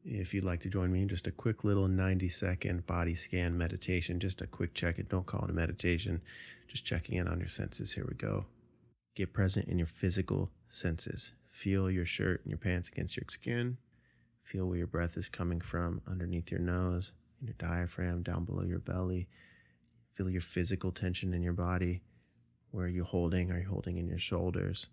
If you'd like to join me in just a quick little 90-second body scan meditation, just a quick check-in, don't call it a meditation, just checking in on your senses. Here we go. Get present in your physical senses. Feel your shirt and your pants against your skin. Feel where your breath is coming from underneath your nose, in your diaphragm, down below your belly. Feel your physical tension in your body. Where are you holding? Are you holding in your shoulders?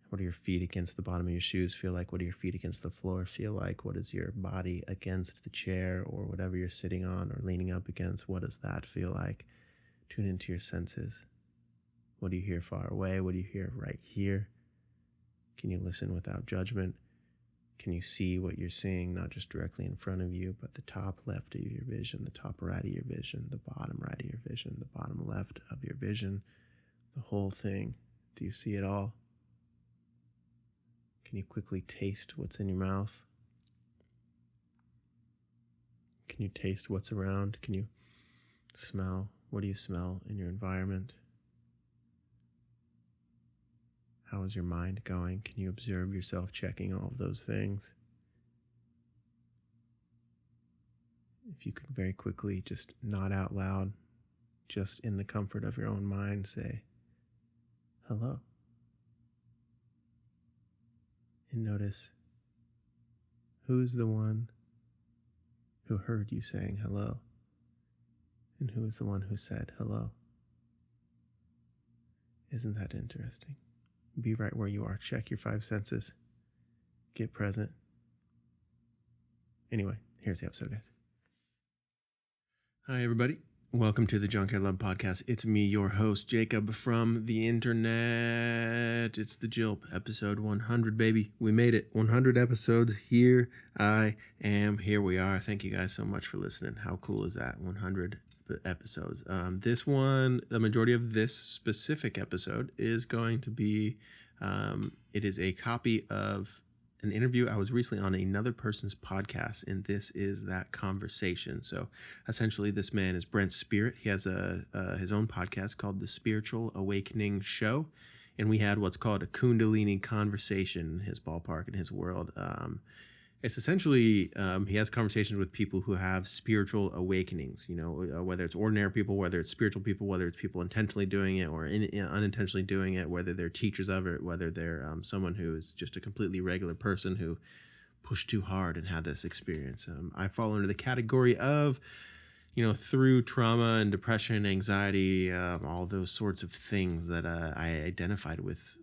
What are your feet against the bottom of your shoes feel like? What do your feet against the floor feel like? What is your body against the chair or whatever you're sitting on or leaning up against? What does that feel like? Tune into your senses. What do you hear far away? What do you hear right here? Can you listen without judgment? Can you see what you're seeing, not just directly in front of you, but the top left of your vision, the top right of your vision, the bottom right of your vision, the bottom left of your vision, the whole thing? Do you see it all? Can you quickly taste what's in your mouth? Can you taste what's around? Can you smell? What do you smell in your environment? How is your mind going? Can you observe yourself checking all of those things? If you could very quickly just nod out loud, just in the comfort of your own mind, say, hello. And notice who's the one who heard you saying hello, and who is the one who said hello. Isn't that interesting? Be right where you are. Check your five senses. Get present. Anyway, here's the episode, guys. Hi, everybody. Welcome to the Junk I Love podcast. It's me, your host, Jacob from the Internet. It's the Jilp, episode 100, baby. We made it. 100 episodes. Here I am. Here we are. Thank you guys so much for listening. How cool is that? 100 episodes. This one, the majority of this specific episode is going to be, it is a copy of an interview I was recently on another person's podcast, and this is that conversation. So essentially this man is Brent Spirit. He has his own podcast called The Spiritual Awakening Show, and we had what's called a Kundalini conversation in his ballpark, in his world. It's essentially, he has conversations with people who have spiritual awakenings, whether it's ordinary people, whether it's spiritual people, whether it's people intentionally doing it or unintentionally doing it, whether they're teachers of it, whether they're someone who is just a completely regular person who pushed too hard and had this experience. I fall into the category of, through trauma and depression, anxiety, all those sorts of things that I identified with,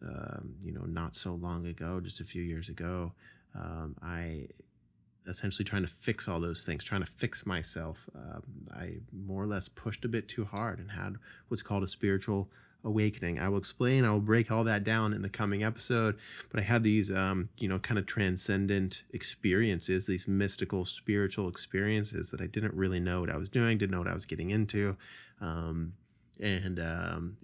not so long ago, just a few years ago. I essentially trying to fix all those things, trying to fix myself. I more or less pushed a bit too hard and had what's called a spiritual awakening. I will break all that down in the coming episode, but I had these, kind of transcendent experiences, these mystical spiritual experiences that I didn't really know what I was doing, didn't know what I was getting into. It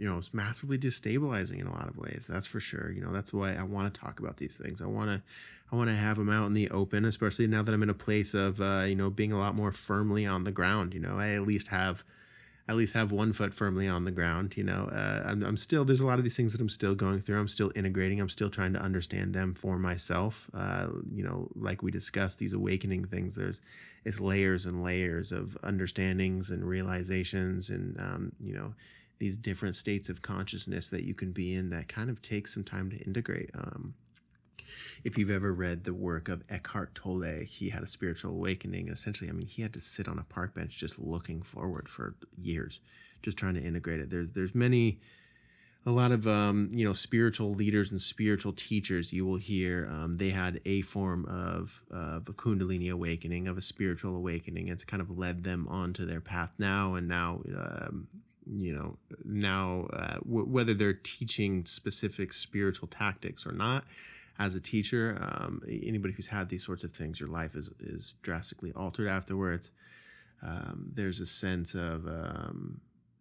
was massively destabilizing in a lot of ways. That's for sure. That's why I want to talk about these things. I want to have them out in the open, especially now that I'm in a place of, being a lot more firmly on the ground. I at least have 1 foot firmly on the ground. I'm still, there's a lot of these things that I'm still going through. I'm still integrating. I'm still trying to understand them for myself. Like we discussed, these awakening things, it's layers and layers of understandings and realizations and, these different states of consciousness that you can be in that kind of takes some time to integrate. If you've ever read the work of Eckhart Tolle, he had a spiritual awakening. And essentially, he had to sit on a park bench just looking forward for years, just trying to integrate it. There's a lot of, spiritual leaders and spiritual teachers you will hear. They had a form of a Kundalini awakening, of a spiritual awakening. It's kind of led them onto their path now. And now, whether they're teaching specific spiritual tactics or not, as a teacher, anybody who's had these sorts of things, your life is drastically altered afterwards. There's a sense of,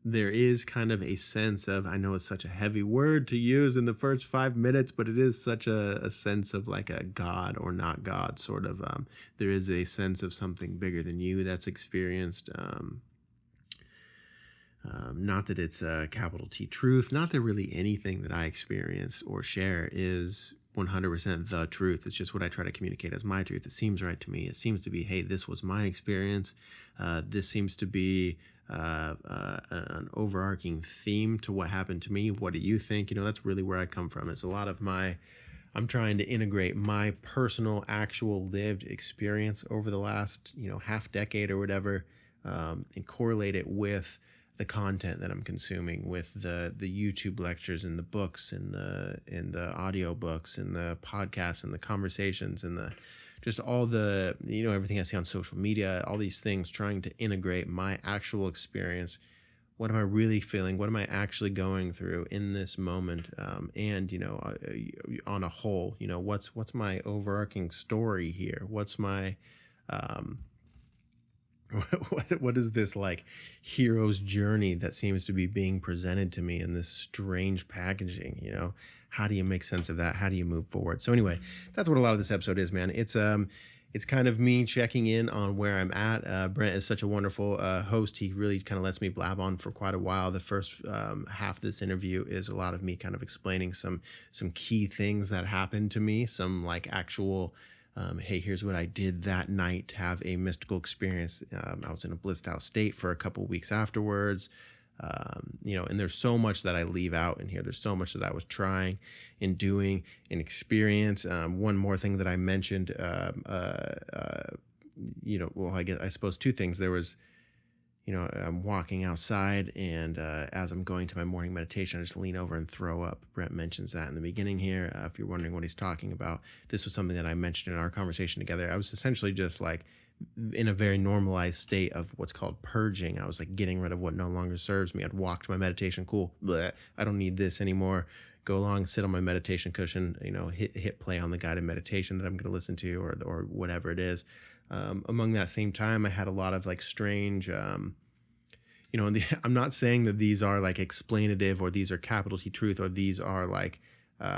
there is kind of a sense of, I know it's such a heavy word to use in the first 5 minutes, but it is such a sense of like a God or not God sort of, there is a sense of something bigger than you that's experienced. Not that it's a capital T truth, not that really anything that I experience or share is 100% the truth. It's just what I try to communicate as my truth. It seems right to me. It seems to be, hey, this was my experience. This seems to be an overarching theme to what happened to me. What do you think? That's really where I come from. It's a lot of I'm trying to integrate my personal, actual lived experience over the last, half decade or whatever, and correlate it with the content that I'm consuming, with the YouTube lectures and the books and the audio books and the podcasts and the conversations and the just all the everything I see on social media, all these things, trying to integrate my actual experience. What am I really feeling? What am I actually going through in this moment? And on a whole, what's my overarching story here? What's my what is this like hero's journey that seems to be being presented to me in this strange packaging? How do you make sense of that? How do you move forward? So anyway, that's what a lot of this episode is, man. It's kind of me checking in on where I'm at. Brent is such a wonderful host. He really kind of lets me blab on for quite a while. The first half of this interview is a lot of me kind of explaining some key things that happened to me, some like actual hey, here's what I did that night to have a mystical experience. I was in a blissed out state for a couple of weeks afterwards. And there's so much that I leave out in here. There's so much that I was trying and doing and experience. One more thing that I mentioned, I suppose two things. There was, I'm walking outside and as I'm going to my morning meditation, I just lean over and throw up. Brent mentions that in the beginning here. If you're wondering what he's talking about, this was something that I mentioned in our conversation together. I was essentially just like in a very normalized state of what's called purging. I was like getting rid of what no longer serves me. I'd walk to my meditation. Cool. Bleh, I don't need this anymore. Go along, sit on my meditation cushion, hit play on the guided meditation that I'm going to listen to or whatever it is. Among that same time, I had a lot of like strange, I'm not saying that these are like explanative or these are capital T truth or these are like,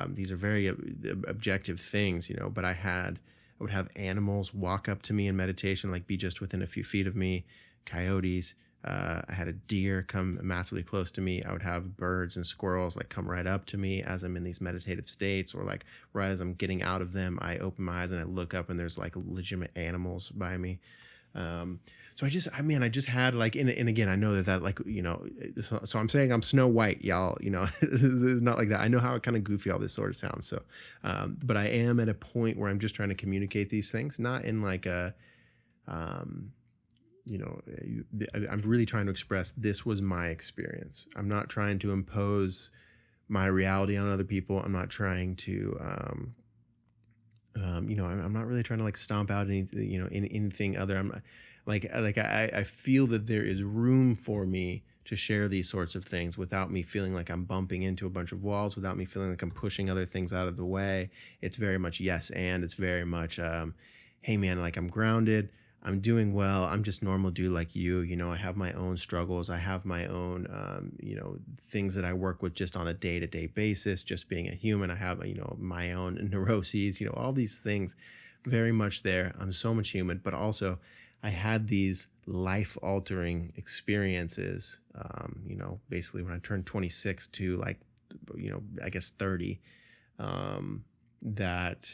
these are very objective things, but I would have animals walk up to me in meditation, like be just within a few feet of me, coyotes. I had a deer come massively close to me. I would have birds and squirrels like come right up to me as I'm in these meditative states, or like right as I'm getting out of them, I open my eyes and I look up and there's like legitimate animals by me. So I just had like, and again, I know that like, so I'm saying I'm Snow White, y'all, it's not like that. I know how kind of goofy all this sort of sounds. So, but I am at a point where I'm just trying to communicate these things, not in like a, I'm really trying to express this was my experience. I'm not trying to impose my reality on other people. I'm not trying to, I'm not really trying to like stomp out anything other. I feel that there is room for me to share these sorts of things without me feeling like I'm bumping into a bunch of walls, without me feeling like I'm pushing other things out of the way. It's very much yes, and it's very much, hey man, like I'm grounded. I'm doing well. I'm just normal dude like you. I have my own struggles. I have my own, things that I work with just on a day-to-day basis, just being a human. I have, my own neuroses, all these things very much there. I'm so much human, but also I had these life-altering experiences, basically when I turned 26 to like, I guess 30, that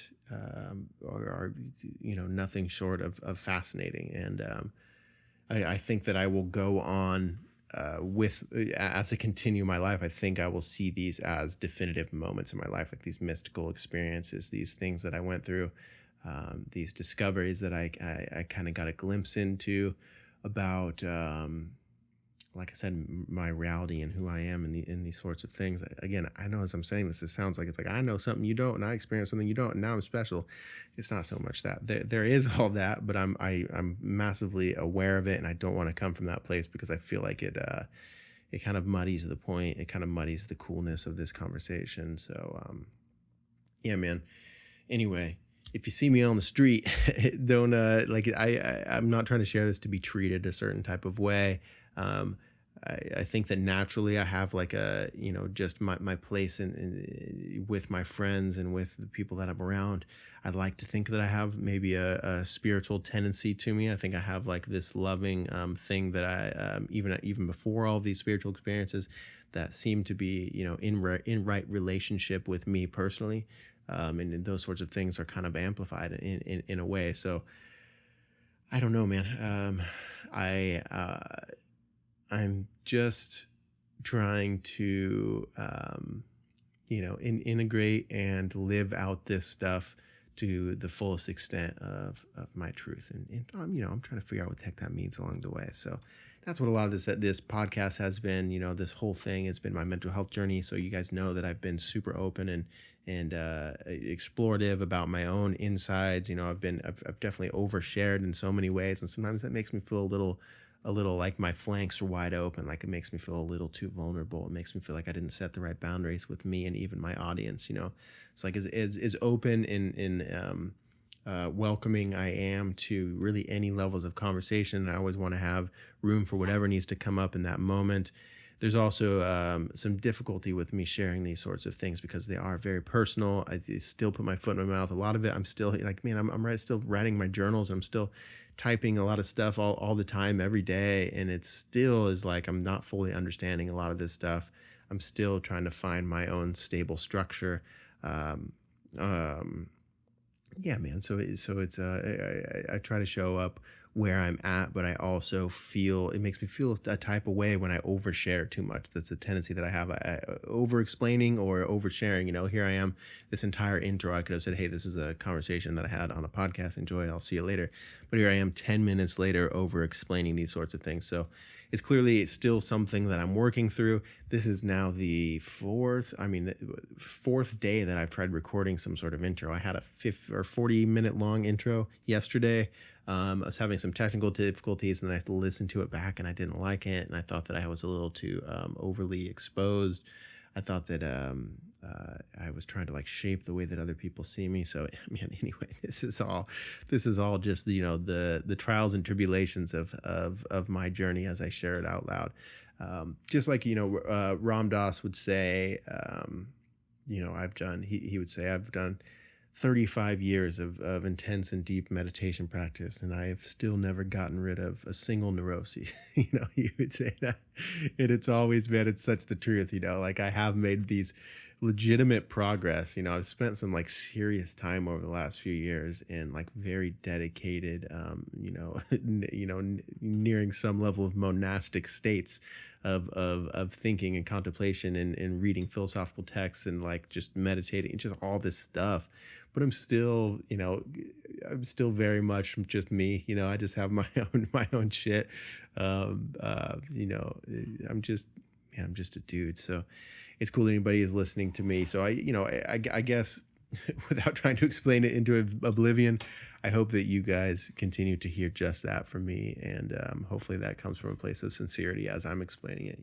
are nothing short of fascinating. And I think that I will go on as I continue my life. I think I will see these as definitive moments in my life, like these mystical experiences, these things that I went through, these discoveries that I kind of got a glimpse into about, like I said, my reality and who I am in these sorts of things. Again, I know as I'm saying this, it sounds like it's like I know something you don't, and I experience something you don't, and now I'm special. It's not so much that. There is all that, but I'm massively aware of it, and I don't want to come from that place because I feel like it kind of muddies the point. It kind of muddies the coolness of this conversation. So, yeah, man. Anyway, if you see me on the street, don't I'm not trying to share this to be treated a certain type of way. I think that naturally I have like a, just my place in with my friends and with the people that I'm around. I'd like to think that I have maybe a spiritual tendency to me. I think I have like this loving thing that I even before all of these spiritual experiences that seem to be in right relationship with me personally. and those sorts of things are kind of amplified in a way. So I don't know, man. I'm just trying to, integrate and live out this stuff to the fullest extent of my truth. And I'm trying to figure out what the heck that means along the way. So that's what a lot of this podcast has been. This whole thing has been my mental health journey. So you guys know that I've been super open and explorative about my own insides. I've definitely overshared in so many ways, and sometimes that makes me feel a little like my flanks are wide open. Like it makes me feel a little too vulnerable. It makes me feel like I didn't set the right boundaries with me and even my audience. It's like as open and welcoming I am to really any levels of conversation. I always want to have room for whatever needs to come up in that moment. There's also some difficulty with me sharing these sorts of things because they are very personal. I still put my foot in my mouth. A lot of it, I'm still like, man, I'm still writing my journals. I'm still typing a lot of stuff all the time, every day. And it still is like, I'm not fully understanding a lot of this stuff. I'm still trying to find my own stable structure. Yeah, man. So it's I try to show up where I'm at, but I also feel it makes me feel a type of way when I overshare too much. That's a tendency that I have, over explaining or oversharing. Here I am, this entire intro, I could have said, hey, this is a conversation that I had on a podcast. Enjoy. I'll see you later. But here I am 10 minutes later over explaining these sorts of things. So it's still something that I'm working through. This is now the fourth day that I've tried recording some sort of intro. I had a 40-minute long intro yesterday. I was having some technical difficulties, and I listened to it back, and I didn't like it, and I thought that I was a little too overly exposed. I thought that I was trying to like shape the way that other people see me. So, man, anyway, this is all just the trials and tribulations of my journey as I share it out loud. Just like Ram Dass would say, he would say I've done 35 years of intense and deep meditation practice, and I have still never gotten rid of a single neuroses. He would say that, and it's always been, it's such the truth. Like I have made these legitimate progress. I've spent some like serious time over the last few years in like very dedicated, nearing some level of monastic states of thinking and contemplation and reading philosophical texts and like just meditating and just all this stuff. But I'm still very much just me. I just have my own shit. I'm just a dude. So it's cool that anybody is listening to me. So I guess without trying to explain it into oblivion, I hope that you guys continue to hear just that from me. And hopefully that comes from a place of sincerity as I'm explaining it.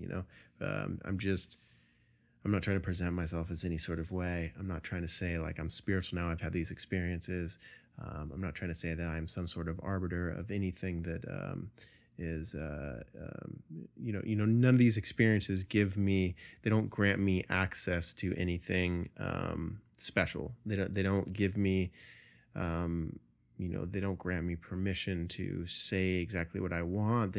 I'm not trying to present myself as any sort of way. I'm not trying to say like I'm spiritual now. I've had these experiences. I'm not trying to say that I'm some sort of arbiter of anything that is none of these experiences they don't grant me access to anything special. They don't give me they don't grant me permission to say exactly what I want.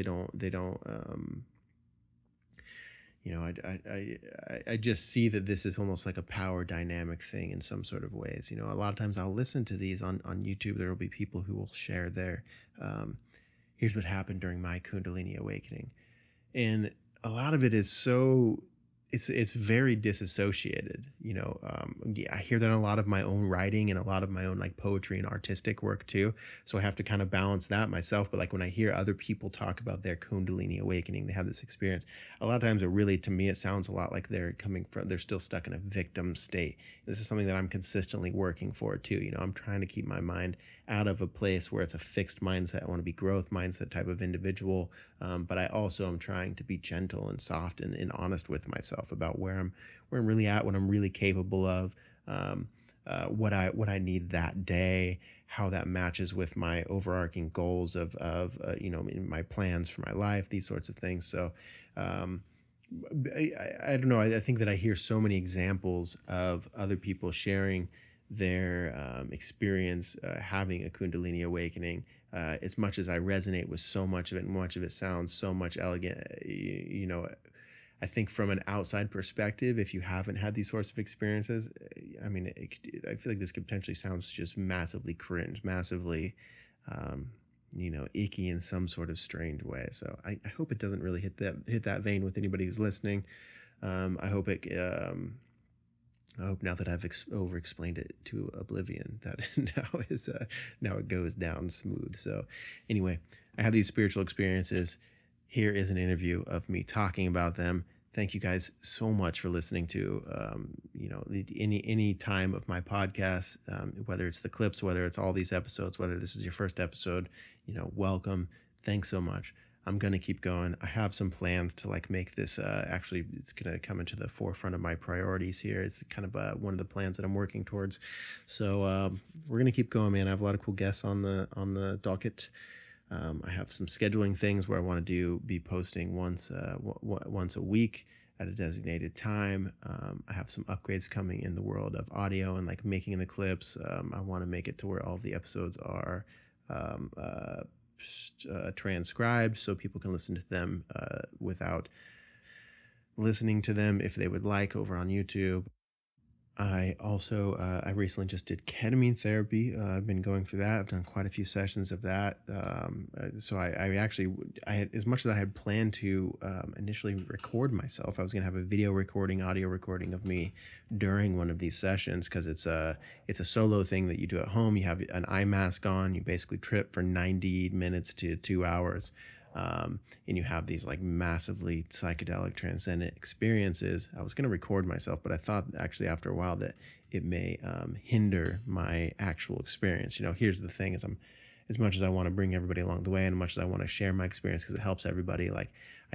I just see that this is almost like a power dynamic thing in some sort of ways. A lot of times I'll listen to these on YouTube. There will be people who will share their here's what happened during my Kundalini Awakening. And a lot of it is it's very disassociated. I hear that in a lot of my own writing and a lot of my own like poetry and artistic work too. So I have to kind of balance that myself. But like when I hear other people talk about their Kundalini Awakening, they have this experience. A lot of times to me, it sounds a lot like they're still stuck in a victim state. This is something that I'm consistently working for too. I'm trying to keep my mind out of a place where it's a fixed mindset. I want to be growth mindset type of individual. But I also am trying to be gentle and soft and honest with myself about where I'm really at, what I'm really capable of, what I need that day, how that matches with my overarching goals of my plans for my life, these sorts of things. So I don't know. I think that I hear so many examples of other people sharing their experience having a Kundalini Awakening. As much as I resonate with so much of it, and much of it sounds so much elegant, I think from an outside perspective, if you haven't had these sorts of experiences, I mean, I feel like this could potentially sounds just massively cringe, massively, icky in some sort of strange way. So I hope it doesn't really hit that vein with anybody who's listening. I hope now that I've over-explained it to oblivion, that now it goes down smooth. So anyway, I have these spiritual experiences. Here is an interview of me talking about them. Thank you guys so much for listening to, any time of my podcast, whether it's the clips, whether it's all these episodes, whether this is your first episode, welcome. Thanks so much. I'm going to keep going. I have some plans to make this, actually, it's going to come into the forefront of my priorities here. It's kind of one of the plans that I'm working towards. So we're going to keep going, man. I have a lot of cool guests on the docket. I have some scheduling things where I want to be posting once a week at a designated time. I have some upgrades coming in the world of audio and making the clips. I want to make it to where all of the episodes are transcribed so people can listen to them without listening to them if they would like over on YouTube. I also, I recently just did ketamine therapy. I've been going through that. I've done quite a few sessions of that. So I had, as much as I had planned to initially record myself, I was going to have a video recording, audio recording of me during one of these sessions, because it's a solo thing that you do at home. You have an eye mask on, you basically trip for 90 minutes to 2 hours. And you have these massively psychedelic transcendent experiences. I was going to record myself, but I thought actually after a while that it may hinder my actual experience. Here's the thing is as much as I want to bring everybody along the way and as much as I want to share my experience because it helps everybody, I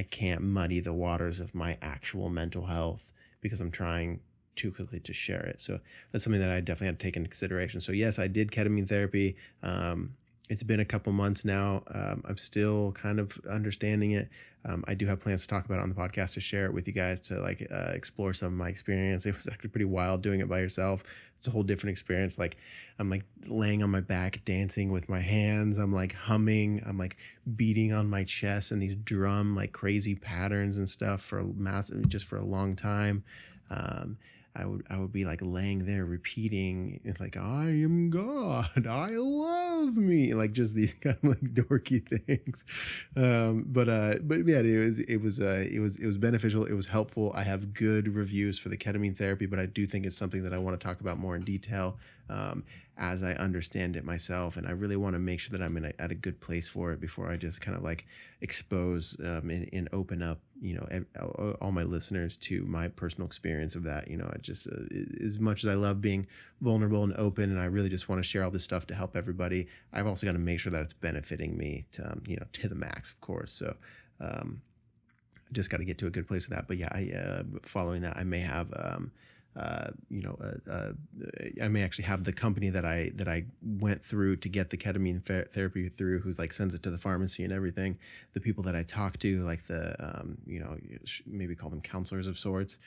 can't muddy the waters of my actual mental health because I'm trying too quickly to share it. So that's something that I definitely had to take into consideration. So yes, I did ketamine therapy. It's been a couple months now. I'm still kind of understanding it. I do have plans to talk about it on the podcast, to share it with you guys, to explore some of my experience. It was actually pretty wild doing it by yourself. It's a whole different experience. I'm laying on my back, dancing with my hands. I'm humming. I'm beating on my chest and these drum crazy patterns and stuff for a long time. I would be laying there repeating I am God, I love me, just these kind of dorky things. But yeah, it was beneficial. It was helpful. I have good reviews for the ketamine therapy, but I do think it's something that I want to talk about more in detail as I understand it myself, and I really want to make sure that I'm at a good place for it before I just kind of expose and open up all my listeners to my personal experience of that. I just as much as I love being vulnerable and open, and I really just want to share all this stuff to help everybody, I've also got to make sure that it's benefiting me to the max, of course. So just got to get to a good place with that. But yeah, following that, I may have I may actually have the company that I went through to get the ketamine therapy through, who's sends it to the pharmacy and everything. The people that I talk to, maybe call them counselors of sorts.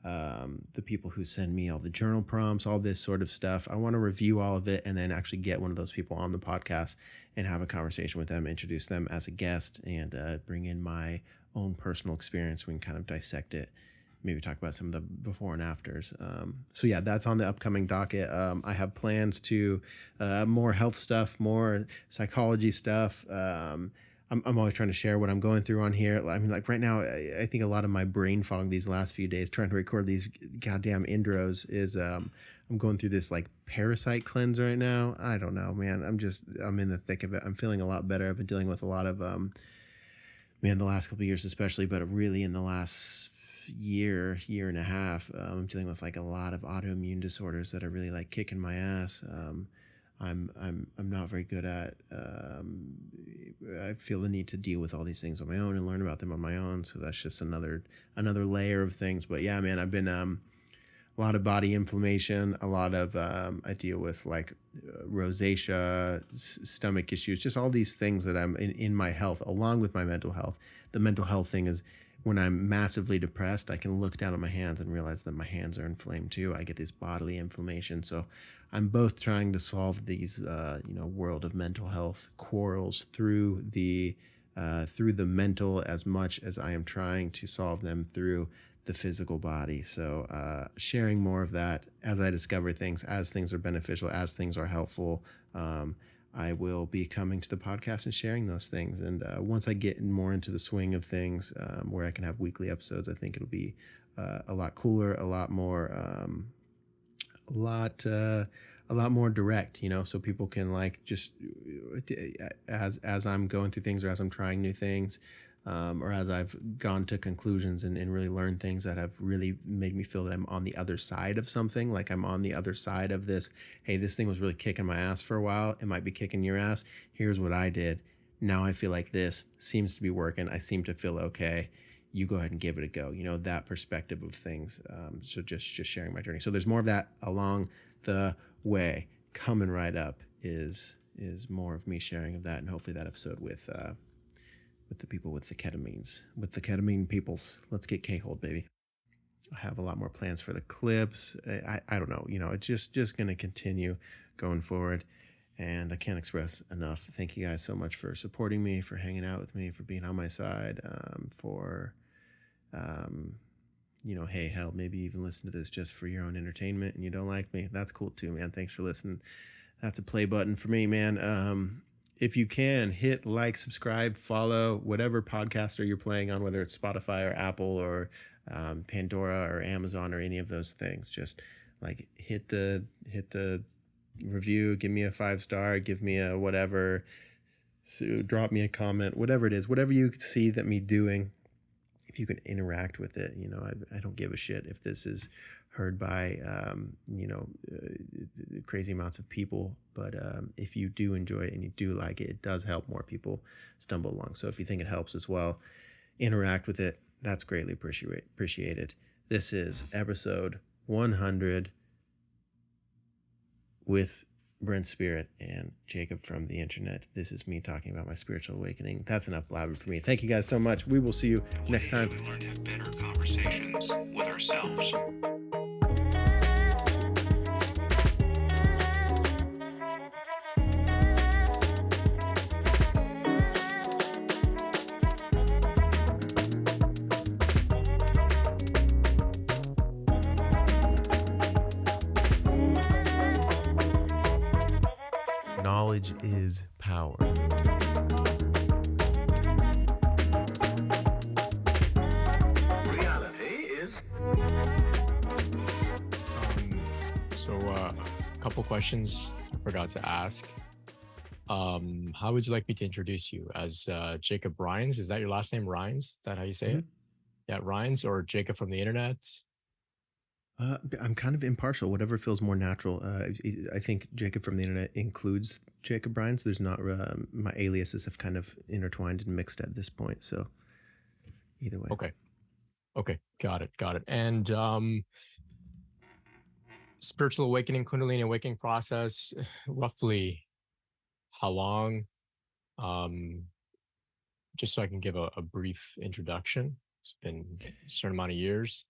The people who send me all the journal prompts, all this sort of stuff. I want to review all of it and then actually get one of those people on the podcast and have a conversation with them, introduce them as a guest, and bring in my own personal experience. We can kind of dissect it, maybe talk about some of the before and afters. So yeah, that's on the upcoming docket. I have plans to more health stuff, more psychology stuff. I'm always trying to share what I'm going through on here. I mean, right now, I think a lot of my brain fog these last few days trying to record these goddamn intros is I'm going through this parasite cleanse right now. I don't know, man. I'm in the thick of it. I'm feeling a lot better. I've been dealing with a lot of the last couple of years especially, but really in the last year and a half, I'm dealing with a lot of autoimmune disorders that are really kicking my ass. I'm not very good at. I feel the need to deal with all these things on my own and learn about them on my own. So that's just another layer of things. But yeah, man, I've been a lot of body inflammation, a lot of I deal with rosacea, stomach issues, just all these things that I'm in my health, along with my mental health. The mental health thing is, when I'm massively depressed, I can look down at my hands and realize that my hands are inflamed too. I get this bodily inflammation. So I'm both trying to solve these, world of mental health quarrels through the through the mental as much as I am trying to solve them through the physical body. So sharing more of that as I discover things, as things are beneficial, as things are helpful. I will be coming to the podcast and sharing those things. And once I get more into the swing of things, where I can have weekly episodes, I think it'll be a lot cooler, a lot more, a lot more direct, so people can like just as I'm going through things, or as I'm trying new things, or as I've gone to conclusions and really learned things that have really made me feel that I'm on the other side of something, like I'm on the other side of this. Hey, this thing was really kicking my ass for a while. It might be kicking your ass. Here's what I did. Now I feel like this seems to be working. I seem to feel okay. You go ahead and give it a go. That perspective of things. So just sharing my journey. So there's more of that along the way. Coming right up is more of me sharing of that, and hopefully that episode with the people with the ketamine peoples. Let's get K-hold, baby. I have a lot more plans for the clips. I don't know. It's just going to continue going forward. And I can't express enough. Thank you guys so much for supporting me, for hanging out with me, for being on my side, hey, hell, maybe even listen to this just for your own entertainment and you don't like me. That's cool too, man. Thanks for listening. That's a play button for me, man. If you can, hit like, subscribe, follow, whatever podcaster you're playing on, whether it's Spotify or Apple or Pandora or Amazon or any of those things. Just like hit the review, give me a 5-star, give me a whatever, so drop me a comment, whatever it is, whatever you see that me doing. If you can interact with it, I don't give a shit if this is heard by, crazy amounts of people. But if you do enjoy it and you do like it, it does help more people stumble along. So if you think it helps as well, interact with it. That's greatly appreciated. This is episode 100 with Brent Spirit and Jacob from the Internet. This is me talking about my spiritual awakening. That's enough blabbing for me. Thank you guys so much. We will see you next time. We learn to have better conversations with ourselves. Knowledge is power. Reality is. A couple questions I forgot to ask. How would you like me to introduce you? As Jacob Rhines? Is that your last name, Rhines? Is that how you say it? Yeah, Rhines, or Jacob from the Internet? I'm kind of impartial, whatever feels more natural. I think Jacob from the Internet includes Jacob Rhines. There's not, my aliases have kind of intertwined and mixed at this point. So either way. Okay. Got it. And spiritual awakening, Kundalini Awakening process, roughly how long? Just so I can give a brief introduction. It's been a certain amount of years.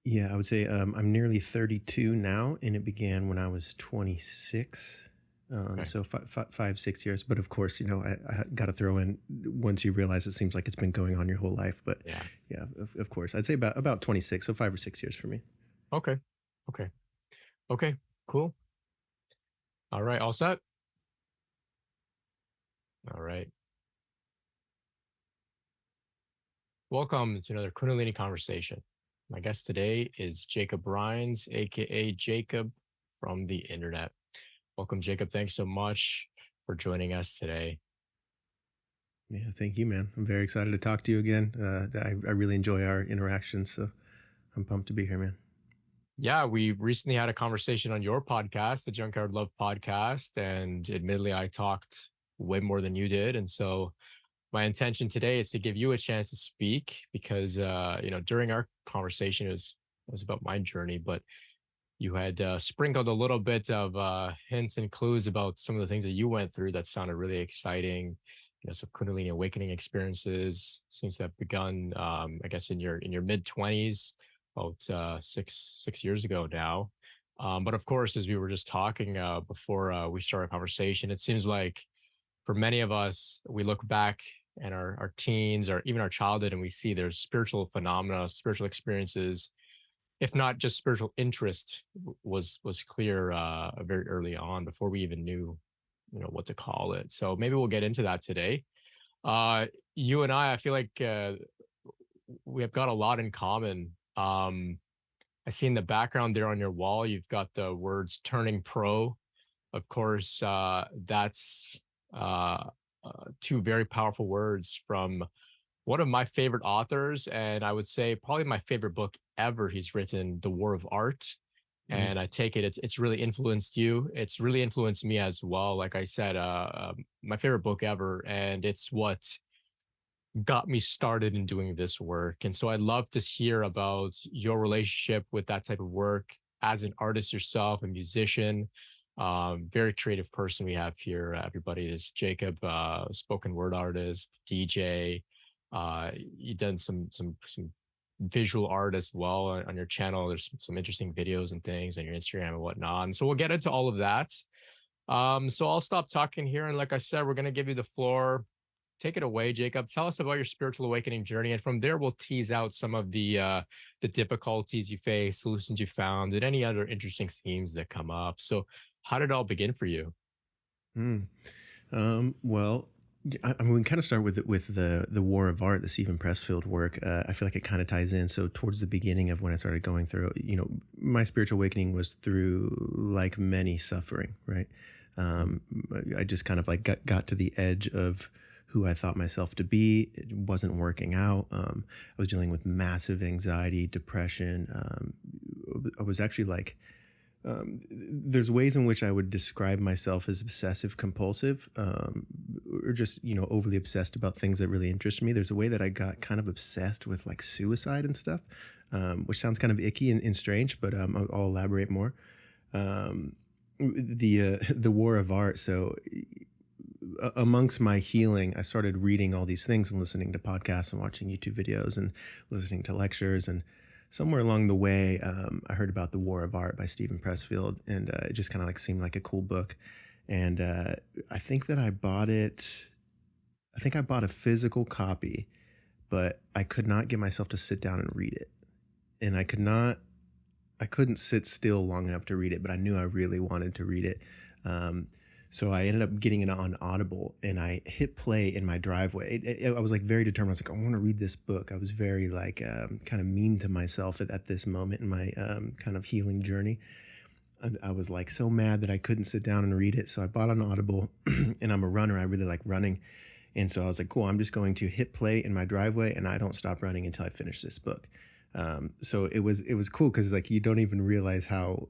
Yeah, I would say I'm nearly 32 now, and it began when I was 26. Okay. So 5-6 years. But of course, I got to throw in, once you realize it seems like it's been going on your whole life. But yeah, of course, I'd say about 26. So 5 or 6 years for me. Okay, cool. All right, all set? All right. Welcome to another Kundalini Conversation. My guest today is Jacob Rhines, aka Jacob from the Internet. Welcome, Jacob. Thanks so much for joining us today. Yeah, thank you, man. I'm very excited to talk to you again. I really enjoy our interactions, so I'm pumped to be here, man. Yeah, we recently had a conversation on your podcast, the Junkyard Love podcast, and admittedly, I talked way more than you did, and so my intention today is to give you a chance to speak because, during our conversation, it was about my journey, but you had sprinkled a little bit of hints and clues about some of the things that you went through that sounded really exciting. Some Kundalini Awakening experiences seems to have begun, I guess, in your mid-20s, about six years ago now. But of course, as we were just talking before we started our conversation, it seems like for many of us, we look back and our teens or even our childhood, and we see there's spiritual phenomena, spiritual experiences, if not just spiritual interest, was clear very early on before we even knew, what to call it. So maybe we'll get into that today. You and I feel like we have got a lot in common. I see in the background there on your wall, you've got the words turning pro. Of course, that's uh, two very powerful words from one of my favorite authors. And I would say probably my favorite book ever he's written, The War of Art. Mm. And I take it it's really influenced you. It's really influenced me as well. Like I said, my favorite book ever. And it's what got me started in doing this work. And so I'd love to hear about your relationship with that type of work as an artist yourself, a musician, very creative person we have here. Everybody is Jacob, spoken word artist, DJ. You've done some visual art as well on your channel. There's some interesting videos and things on your Instagram and whatnot. And so we'll get into all of that. So I'll stop talking here. And like I said, we're going to give you the floor. Take it away, Jacob. Tell us about your spiritual awakening journey, and from there we'll tease out some of the difficulties you faced, solutions you found, and any other interesting themes that come up. So, how did it all begin for you? Mm. Well, I mean, we can kind of start with the War of Art, the Stephen Pressfield work. I feel like it kind of ties in. So towards the beginning of when I started going through, my spiritual awakening was through like many suffering, right? I just kind of like got to the edge of who I thought myself to be. It wasn't working out. I was dealing with massive anxiety, depression. I was actually like, there's ways in which I would describe myself as obsessive compulsive, or just, overly obsessed about things that really interest me. There's a way that I got kind of obsessed with like suicide and stuff, which sounds kind of icky and strange, but I'll elaborate more. The War of Art. So amongst my healing, I started reading all these things and listening to podcasts and watching YouTube videos and listening to lectures. And somewhere along the way, I heard about The War of Art by Stephen Pressfield, and it just kind of like seemed like a cool book. And I think that I bought it. I think I bought a physical copy, but I could not get myself to sit down and read it. And I couldn't sit still long enough to read it, but I knew I really wanted to read it. So I ended up getting it on Audible, and I hit play in my driveway. I was like very determined. I was like, I want to read this book. I was very like kind of mean to myself at this moment in my kind of healing journey. I was like so mad that I couldn't sit down and read it. So I bought on Audible, and I'm a runner. I really like running. And so I was like, cool, I'm just going to hit play in my driveway, and I don't stop running until I finish this book. So it was cool because like you don't even realize how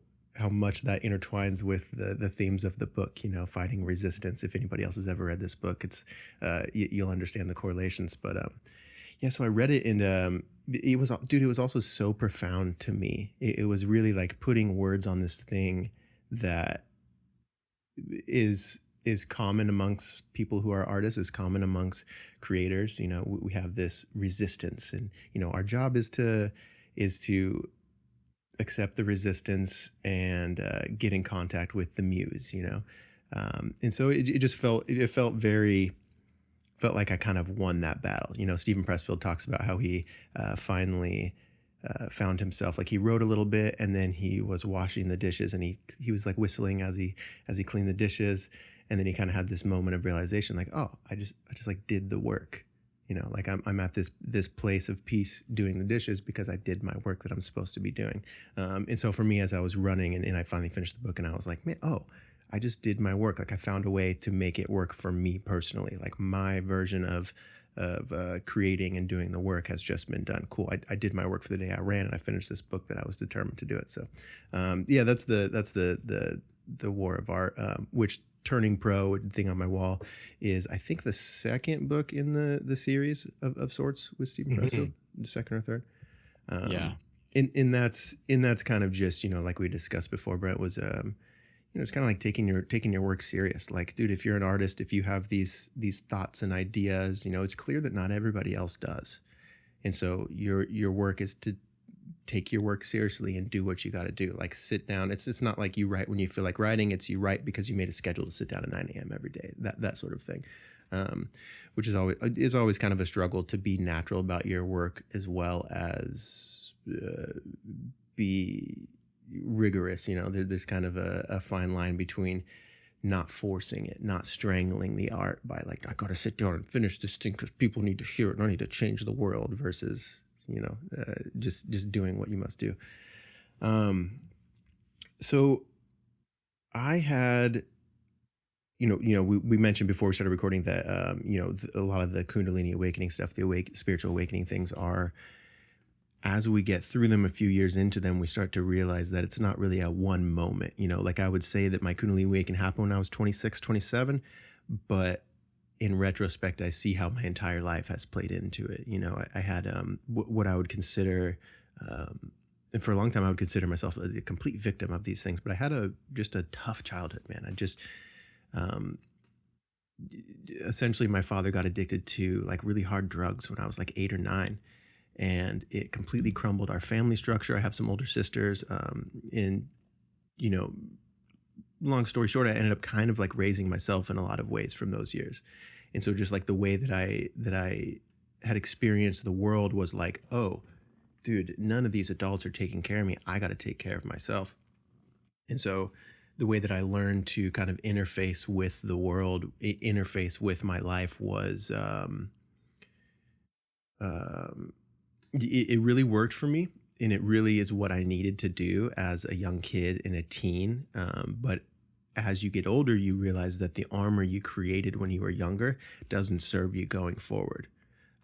much that intertwines with the themes of the book, fighting resistance. If anybody else has ever read this book, it's you'll understand the correlations. But yeah, so I read it, and it was also so profound to me. It was really like putting words on this thing that is common amongst people who are artists, is common amongst creators. We have this resistance, and our job is to accept the resistance and get in contact with the muse, and so it just felt like I kind of won that battle. Stephen Pressfield talks about how he finally found himself, like he wrote a little bit, and then he was washing the dishes, and he was like whistling as he cleaned the dishes, and then he kind of had this moment of realization, like, oh, I just like did the work. Like I'm at this place of peace doing the dishes because I did my work that I'm supposed to be doing. And so for me, as I was running and I finally finished the book, and I was like, man, I just did my work. Like I found a way to make it work for me personally. Like my version of creating and doing the work has just been done. Cool. I did my work for the day. I ran and I finished this book that I was determined to do it. So yeah, that's the War of Art, which Turning Pro thing on my wall is, I think, the second book in the series of sorts with Stephen Pressfield, the second or third. Yeah. And that's kind of just, like we discussed before, Brent, was it's kind of like taking your work serious. Like, dude, if you're an artist, if you have these thoughts and ideas, it's clear that not everybody else does. And so your work is to take your work seriously and do what you got to do. Like sit down. It's not like you write when you feel like writing. It's you write because you made a schedule to sit down at 9 a.m. every day. That sort of thing. um, which is always kind of a struggle to be natural about your work as well as be rigorous. There's kind of a fine line between not forcing it, not strangling the art by like, I got to sit down and finish this thing because people need to hear it and I need to change the world, versus, just doing what you must do. So I had, we mentioned before we started recording that, a lot of the Kundalini Awakening stuff, spiritual awakening things are, as we get through them, a few years into them, we start to realize that it's not really a one moment. Like I would say that my Kundalini Awakening happened when I was 26, 27, but in retrospect, I see how my entire life has played into it. I had what I would consider, and for a long time, I would consider myself a complete victim of these things, but I had just a tough childhood, man. I just, essentially my father got addicted to like really hard drugs when I was like 8 or 9. And it completely crumbled our family structure. I have some older sisters. And, long story short, I ended up kind of like raising myself in a lot of ways from those years. And so just like the way that I had experienced the world was like, oh, dude, none of these adults are taking care of me. I got to take care of myself. And so the way that I learned to kind of interface with the world, interface with my life was, it really worked for me, and it really is what I needed to do as a young kid and a teen. But as you get older, you realize that the armor you created when you were younger doesn't serve you going forward.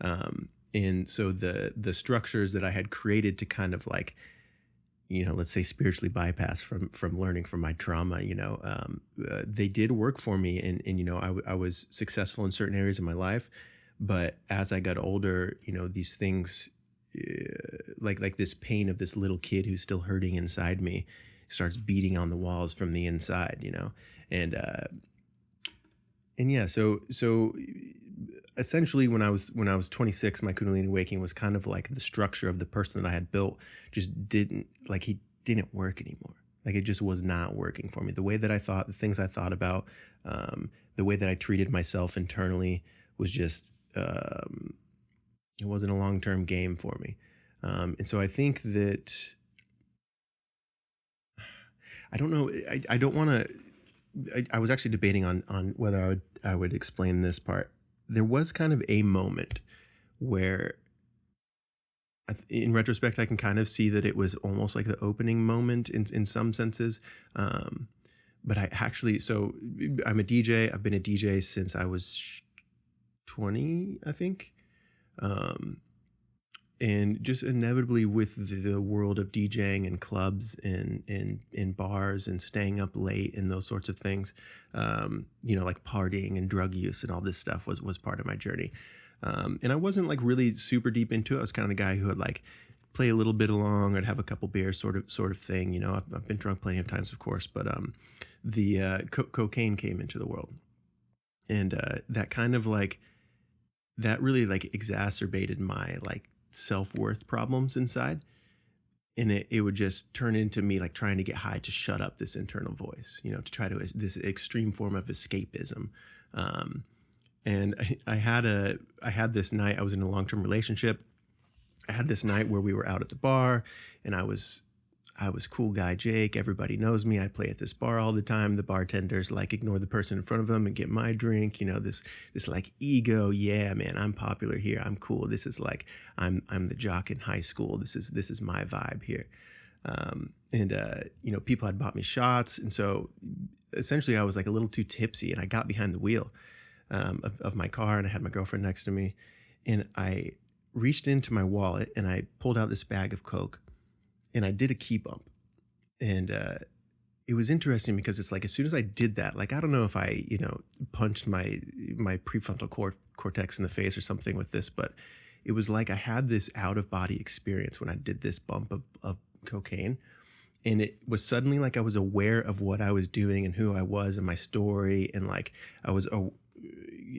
And so the structures that I had created to kind of like, let's say spiritually bypass from learning from my trauma, they did work for me. And I was successful in certain areas of my life. But as I got older, these things, like this pain of this little kid who's still hurting inside me starts beating on the walls from the inside, and yeah, so essentially when I was 26, my Kundalini Awakening was kind of like the structure of the person that I had built just didn't work anymore. Like it just was not working for me. The way that I thought, the things I thought about, the way that I treated myself internally was just, it wasn't a long-term game for me. And so I think that, I don't know, I don't want to, I was actually debating on whether I would explain this part. There was kind of a moment where, in retrospect, I can kind of see that it was almost like the opening moment in some senses. But I actually, so I'm a DJ. I've been a DJ since I was 20, I think. And just inevitably with the world of DJing and clubs and in bars and staying up late and those sorts of things, like partying and drug use and all this stuff was part of my journey. And I wasn't like really super deep into it. I was kind of the guy who would like play a little bit along. I'd have a couple beers sort of thing. I've been drunk plenty of times, of course, but the cocaine came into the world. And that kind of like, that really like exacerbated my like self-worth problems inside. And it would just turn into me like trying to get high to shut up this internal voice, to try to, this extreme form of escapism. And I had this night, I was in a long-term relationship. I had this night where we were out at the bar and I was cool guy Jake. Everybody knows me. I play at this bar all the time. The bartenders like ignore the person in front of them and get my drink. This like ego. Yeah, man, I'm popular here. I'm cool. This is like, I'm the jock in high school. This is my vibe here. People had bought me shots. And so essentially I was like a little too tipsy and I got behind the wheel of my car and I had my girlfriend next to me and I reached into my wallet and I pulled out this bag of Coke. And I did a key bump. And it was interesting because it's like, as soon as I did that, like, I don't know if I, punched my prefrontal cortex in the face or something with this, but it was like I had this out of body experience when I did this bump of cocaine. And it was suddenly like I was aware of what I was doing and who I was and my story. And like I was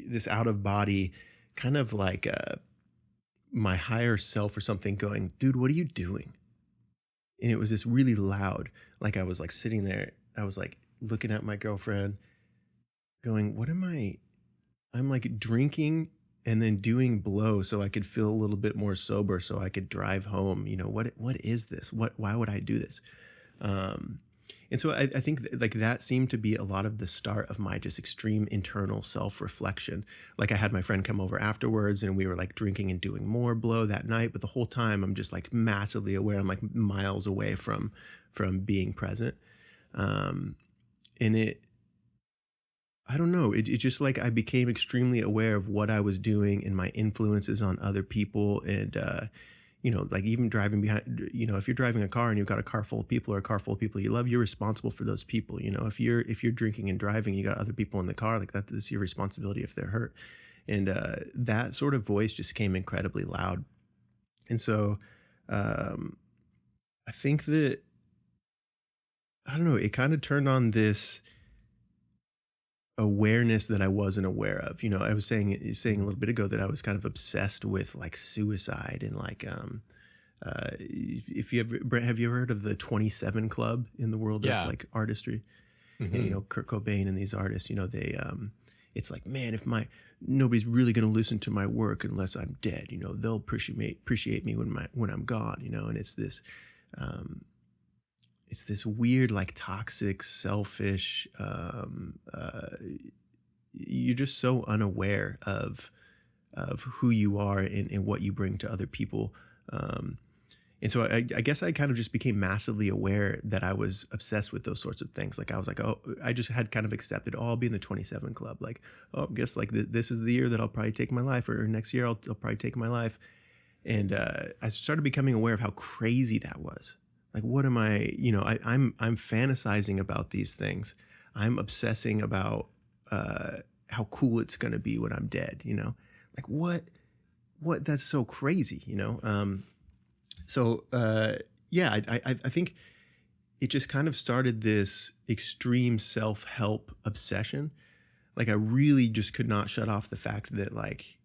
this out of body kind of like my higher self or something going, dude, what are you doing? And it was this really loud, like I was like sitting there, I was like looking at my girlfriend going, what am I I'm like drinking and then doing blow so I could feel a little bit more sober so I could drive home. What is this? Why would I do this? Um, and so I think like that seemed to be a lot of the start of my just extreme internal self-reflection. Like I had my friend come over afterwards and we were like drinking and doing more blow that night, but the whole time I'm just like massively aware. I'm like miles away from being present. Um, and I don't know. It just like I became extremely aware of what I was doing and my influences on other people. And, like even driving behind, if you're driving a car and you've got a car full of people or a car full of people you love, you're responsible for those people. If you're drinking and driving, you got other people in the car, like that's your responsibility if they're hurt. And that sort of voice just came incredibly loud. And so um, I think that, I don't know, it kind of turned on this awareness that I wasn't aware of. I was saying a little bit ago that I was kind of obsessed with like suicide and like if you ever Brent, have you ever heard of the 27 Club in the world of Yeah. like artistry? Mm-hmm. And Kurt Cobain and these artists, they it's like, man, if nobody's really going to listen to my work unless I'm dead, they'll appreciate me when I'm gone, and it's this weird, like toxic, selfish, you're just so unaware of who you are and what you bring to other people. And so I guess I kind of just became massively aware that I was obsessed with those sorts of things. Like I was like, oh, I just had kind of accepted, oh, I'll be in the 27 Club. Like, oh, I guess like this is the year that I'll probably take my life, or next year I'll probably take my life. And I started becoming aware of how crazy that was. Like, what am I, I'm fantasizing about these things. I'm obsessing about how cool it's going to be when I'm dead, like what, that's so crazy, So yeah, I think it just kind of started this extreme self-help obsession. Like I really just could not shut off the fact that like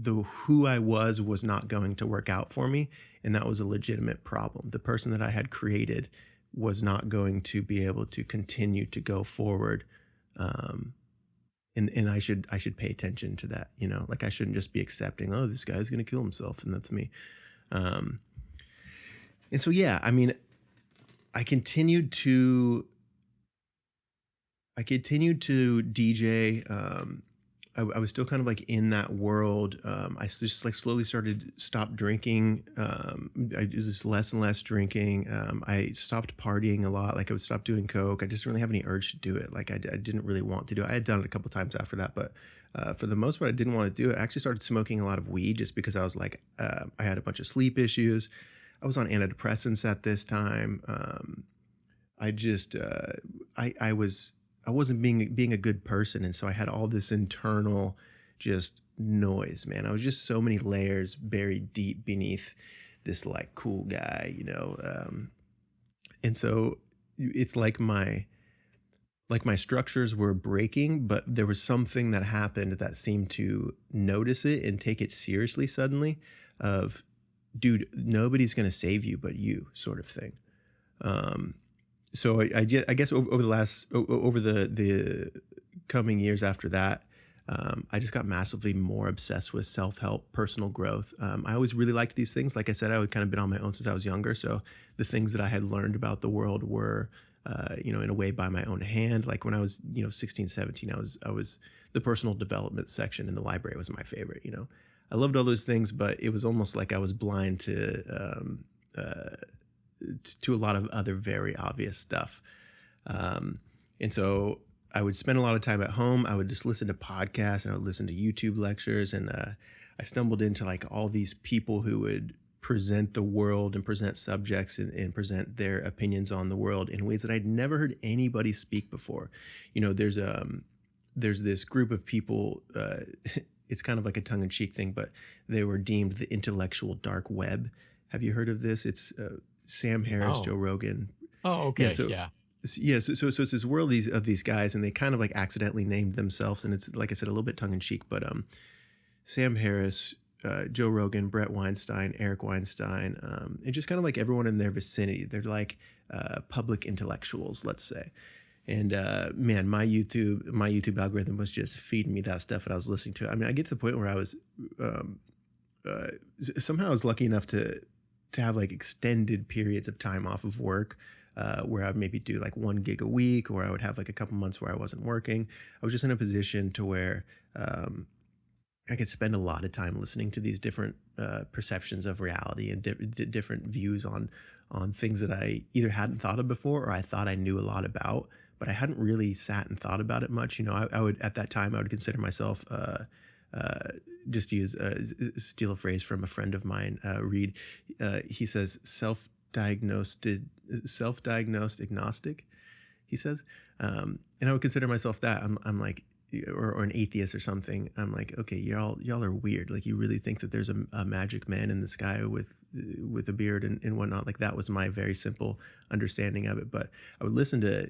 who I was not going to work out for me. And that was a legitimate problem. The person that I had created was not going to be able to continue to go forward. And I should pay attention to that, like I shouldn't just be accepting, oh, this guy's going to kill himself. And that's me. And so, yeah, I mean, I continued to DJ. I was still kind of like in that world. I just like slowly stopped drinking. I just less and less drinking. I stopped partying a lot. Like I would stop doing coke. I just didn't really have any urge to do it. Like I didn't really want to do it. I had done it a couple times after that, but for the most part, I didn't want to do it. I actually started smoking a lot of weed just because I was like, I had a bunch of sleep issues. I was on antidepressants at this time. I wasn't being a good person. And so I had all this internal just noise, man. I was just so many layers buried deep beneath this like cool guy, and so it's like my structures were breaking, but there was something that happened that seemed to notice it and take it seriously suddenly of, dude, nobody's going to save you but you, sort of thing. So I guess over the coming years after that, I just got massively more obsessed with self-help, personal growth. I always really liked these things. Like I said, I had kind of been on my own since I was younger. So the things that I had learned about the world were, in a way by my own hand. Like when I was, 16, 17, I was the personal development section in the library was my favorite. I loved all those things, but it was almost like I was blind to a lot of other very obvious stuff. And so I would spend a lot of time at home. I would just listen to podcasts and I would listen to YouTube lectures. And I stumbled into like all these people who would present the world and present subjects and present their opinions on the world in ways that I'd never heard anybody speak before. There's this group of people, it's kind of like a tongue-in-cheek thing, but they were deemed the intellectual dark web. Have you heard of this? It's Sam Harris, Joe Rogan. Oh, okay. Yeah. So it's this world of these guys, and they kind of like accidentally named themselves, and it's like I said, a little bit tongue in cheek. But Sam Harris, Joe Rogan, Brett Weinstein, Eric Weinstein, and just kind of like everyone in their vicinity. They're like public intellectuals, let's say. And man, my YouTube algorithm was just feeding me that stuff, and I was listening to it. I mean, I get to the point where I was somehow I was lucky enough to have like extended periods of time off of work, where I'd maybe do like 1 gig a week, or I would have like a couple months where I wasn't working. I was just in a position to where I could spend a lot of time listening to these different perceptions of reality and different views on things that I either hadn't thought of before, or I thought I knew a lot about, but I hadn't really sat and thought about it much. You know, I would, at that time, I would consider myself, just to use, steal a phrase from a friend of mine, Reed. He says, self-diagnosed agnostic, he says. And I would consider myself that. I'm like, or an atheist or something. I'm like, okay, y'all are weird. Like, you really think that there's a magic man in the sky with a beard and whatnot. Like, that was my very simple understanding of it. But I would listen to,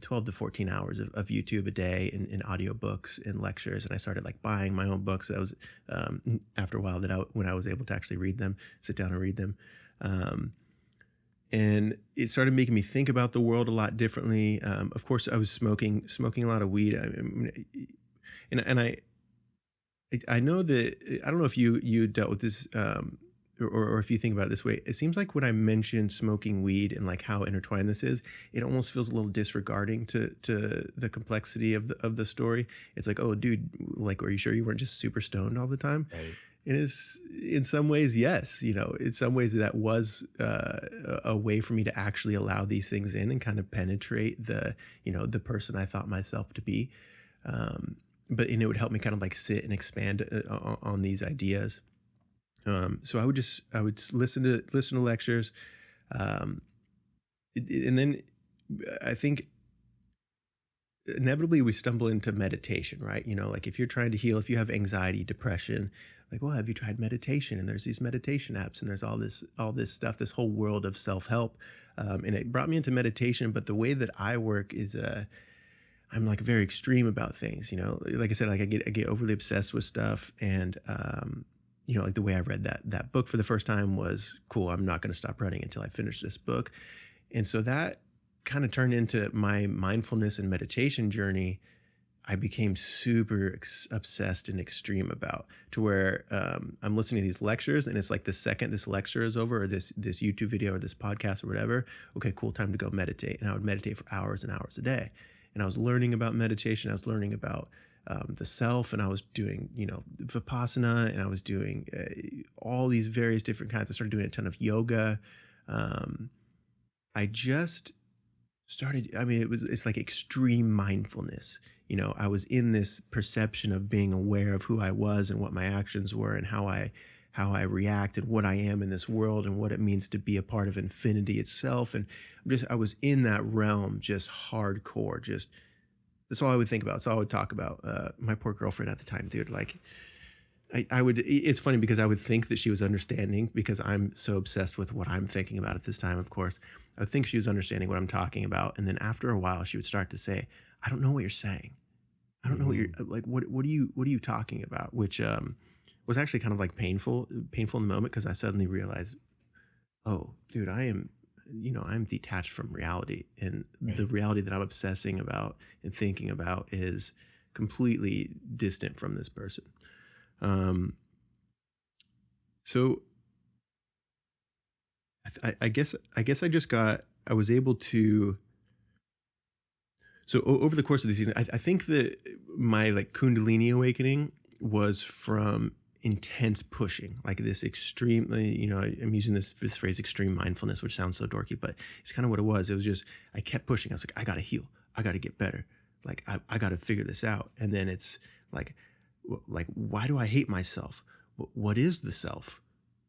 12 to 14 hours of YouTube a day in audiobooks and lectures. And I started like buying my own books. That was, after a while when I was able to actually read them, sit down and read them. And it started making me think about the world a lot differently. Of course, I was smoking a lot of weed. I know that, I don't know if you dealt with this, or if you think about it this way. It seems like when I mention smoking weed and like how intertwined this is, it almost feels a little disregarding to the complexity of the story. It's like, oh, dude, like, are you sure you weren't just super stoned all the time? Right. It is, in some ways, yes. You know, in some ways that was a way for me to actually allow these things in and kind of penetrate the person I thought myself to be. But it would help me kind of like sit and expand on these ideas. So I would listen to lectures, and then I think inevitably we stumble into meditation, right? You know, like if you're trying to heal, if you have anxiety, depression, like, well, have you tried meditation? And there's these meditation apps, and there's all this stuff, this whole world of self-help. And it brought me into meditation. But the way that I work is, I'm like very extreme about things, you know, like I said, like I get overly obsessed with stuff. And, like the way I read that book for the first time was, cool, I'm not going to stop running until I finish this book. And so that kind of turned into my mindfulness and meditation journey. I became super obsessed and extreme about, to where I'm listening to these lectures, and it's like the second this lecture is over, or this YouTube video or this podcast or whatever, okay, cool, time to go meditate. And I would meditate for hours and hours a day. And I was learning about meditation. I was learning about the self, and I was doing, Vipassana, and I was doing all these various different kinds. I started doing a ton of yoga. I just started, it's like extreme mindfulness. You know, I was in this perception of being aware of who I was and what my actions were and how I react and what I am in this world and what it means to be a part of infinity itself. And I was in that realm, just hardcore, just, that's all I would think about. That's all I would talk about. My poor girlfriend at the time, dude, like it's funny because I would think that she was understanding, because I'm so obsessed with what I'm thinking about at this time, of course. I would think she was understanding what I'm talking about. And then after a while, she would start to say, I don't know what you're saying. I don't know what you're like. What are you talking about? Which was actually kind of like painful in the moment, because I suddenly realized, oh, dude, I'm detached from reality, and right. The reality that I'm obsessing about and thinking about is completely distant from this person. So I guess I was able to. So over the course of the season, I think that my like Kundalini Awakening was from intense pushing, like this extreme, I'm using this phrase, extreme mindfulness, which sounds so dorky, but it's kind of what it was. It was just, I kept pushing. I was like, I got to heal. I got to get better. Like, I got to figure this out. And then it's like, why do I hate myself? What is the self?